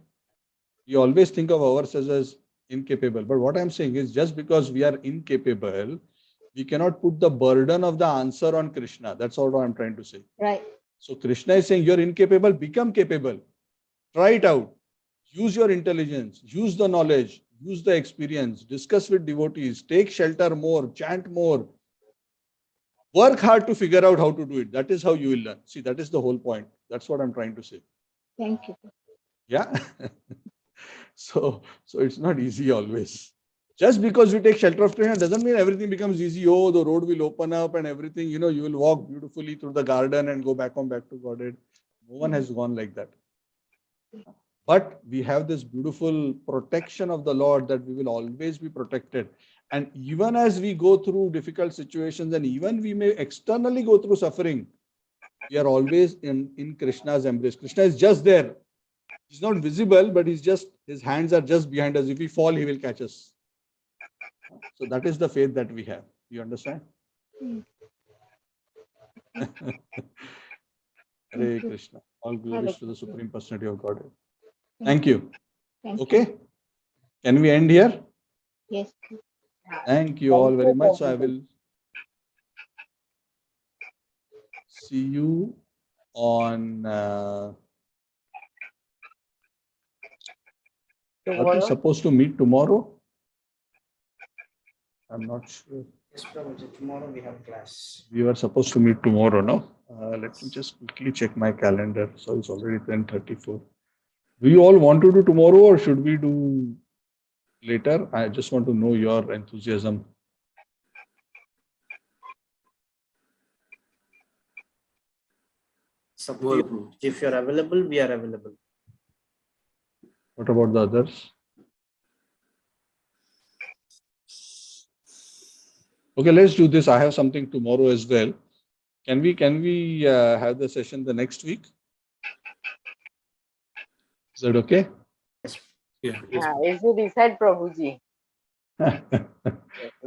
[SPEAKER 1] We always think of ourselves as incapable. But what I'm saying is just because we are incapable, we cannot put the burden of the answer on Krishna. That's all I'm trying to say.
[SPEAKER 6] Right.
[SPEAKER 1] So Krishna is saying you're incapable, become capable. Try it out. Use your intelligence, use the knowledge, use the experience, discuss with devotees, take shelter more, chant more. Work hard to figure out how to do it. That is how you will learn. See, that is the whole point. That's what I'm trying to say.
[SPEAKER 6] Thank you.
[SPEAKER 1] Yeah. So it's not easy always. Just because you take shelter of Krishna doesn't mean everything becomes easy. Oh, the road will open up and everything. You will walk beautifully through the garden and go back to Godhead. No one has gone like that. But we have this beautiful protection of the Lord that we will always be protected. And even as we go through difficult situations and even we may externally go through suffering, we are always in Krishna's embrace. Krishna is just there. He's not visible, but his hands are just behind us. If we fall, he will catch us. So that is the faith that we have. You understand? Hare Krishna. All glories to the Supreme Personality of Godhead. Thank you. Okay. Can we end here?
[SPEAKER 6] Yes.
[SPEAKER 1] Thank you all very much. I will see you on. Are we supposed to meet tomorrow? I'm not sure.
[SPEAKER 7] Yes, Prabhuji. Tomorrow we have class.
[SPEAKER 1] We were supposed to meet tomorrow, no? Let me just quickly check my calendar. So it's already 10:34. Do you all want to do tomorrow or should we do later? I just want to know your enthusiasm.
[SPEAKER 7] So if you're available, we are available.
[SPEAKER 1] What about the others? Okay, let's do this. I have something tomorrow as well. Can we have the session the next week? Is that okay?
[SPEAKER 7] Yes.
[SPEAKER 5] Yeah.
[SPEAKER 8] Is you decide, Prabhuji? We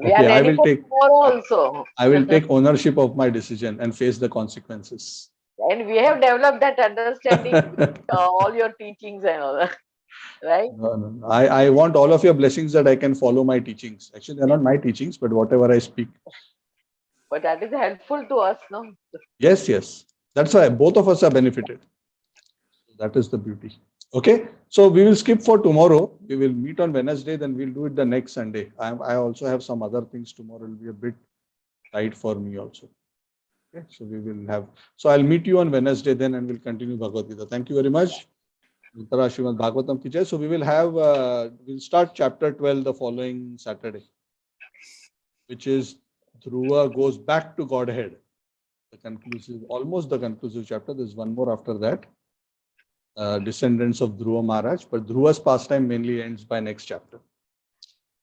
[SPEAKER 1] Okay,
[SPEAKER 8] are
[SPEAKER 1] I
[SPEAKER 8] ready
[SPEAKER 1] will
[SPEAKER 8] for
[SPEAKER 1] take.
[SPEAKER 8] tomorrow also.
[SPEAKER 1] I will take ownership of my decision and face the consequences.
[SPEAKER 8] And we have developed that understanding with all your teachings and all that. Right?
[SPEAKER 1] No. I want all of your blessings that I can follow my teachings. Actually, they're not my teachings, but whatever I speak.
[SPEAKER 8] But that is helpful to us, no?
[SPEAKER 1] Yes. That's why both of us are benefited. That is the beauty. Okay. So we will skip for tomorrow. We will meet on Wednesday, then we'll do it the next Sunday. I also have some other things tomorrow. It will be a bit tight for me also. Okay. So we will have. So I'll meet you on Wednesday then and we'll continue Bhagavad Gita. Thank you very much. Srimad Bhagavatam ki jai. So we will have, we'll start chapter 12 the following Saturday, which is Dhruva goes back to Godhead. The conclusive, almost the conclusive chapter. There's one more after that. Descendants of Dhruva Maharaj, but Dhruva's pastime mainly ends by next chapter.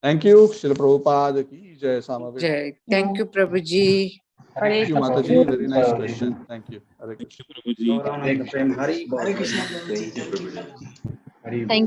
[SPEAKER 1] Thank you. Srila Prabhupada ki jai.
[SPEAKER 9] Jai. Thank you, Prabhuji.
[SPEAKER 1] Thank you, Mataji. Very nice question. Thank you. Hare Krishna.
[SPEAKER 2] Hare Krishna.
[SPEAKER 7] Hare Krishna, Prabhuji.
[SPEAKER 2] Hare Krishna.
[SPEAKER 6] Thank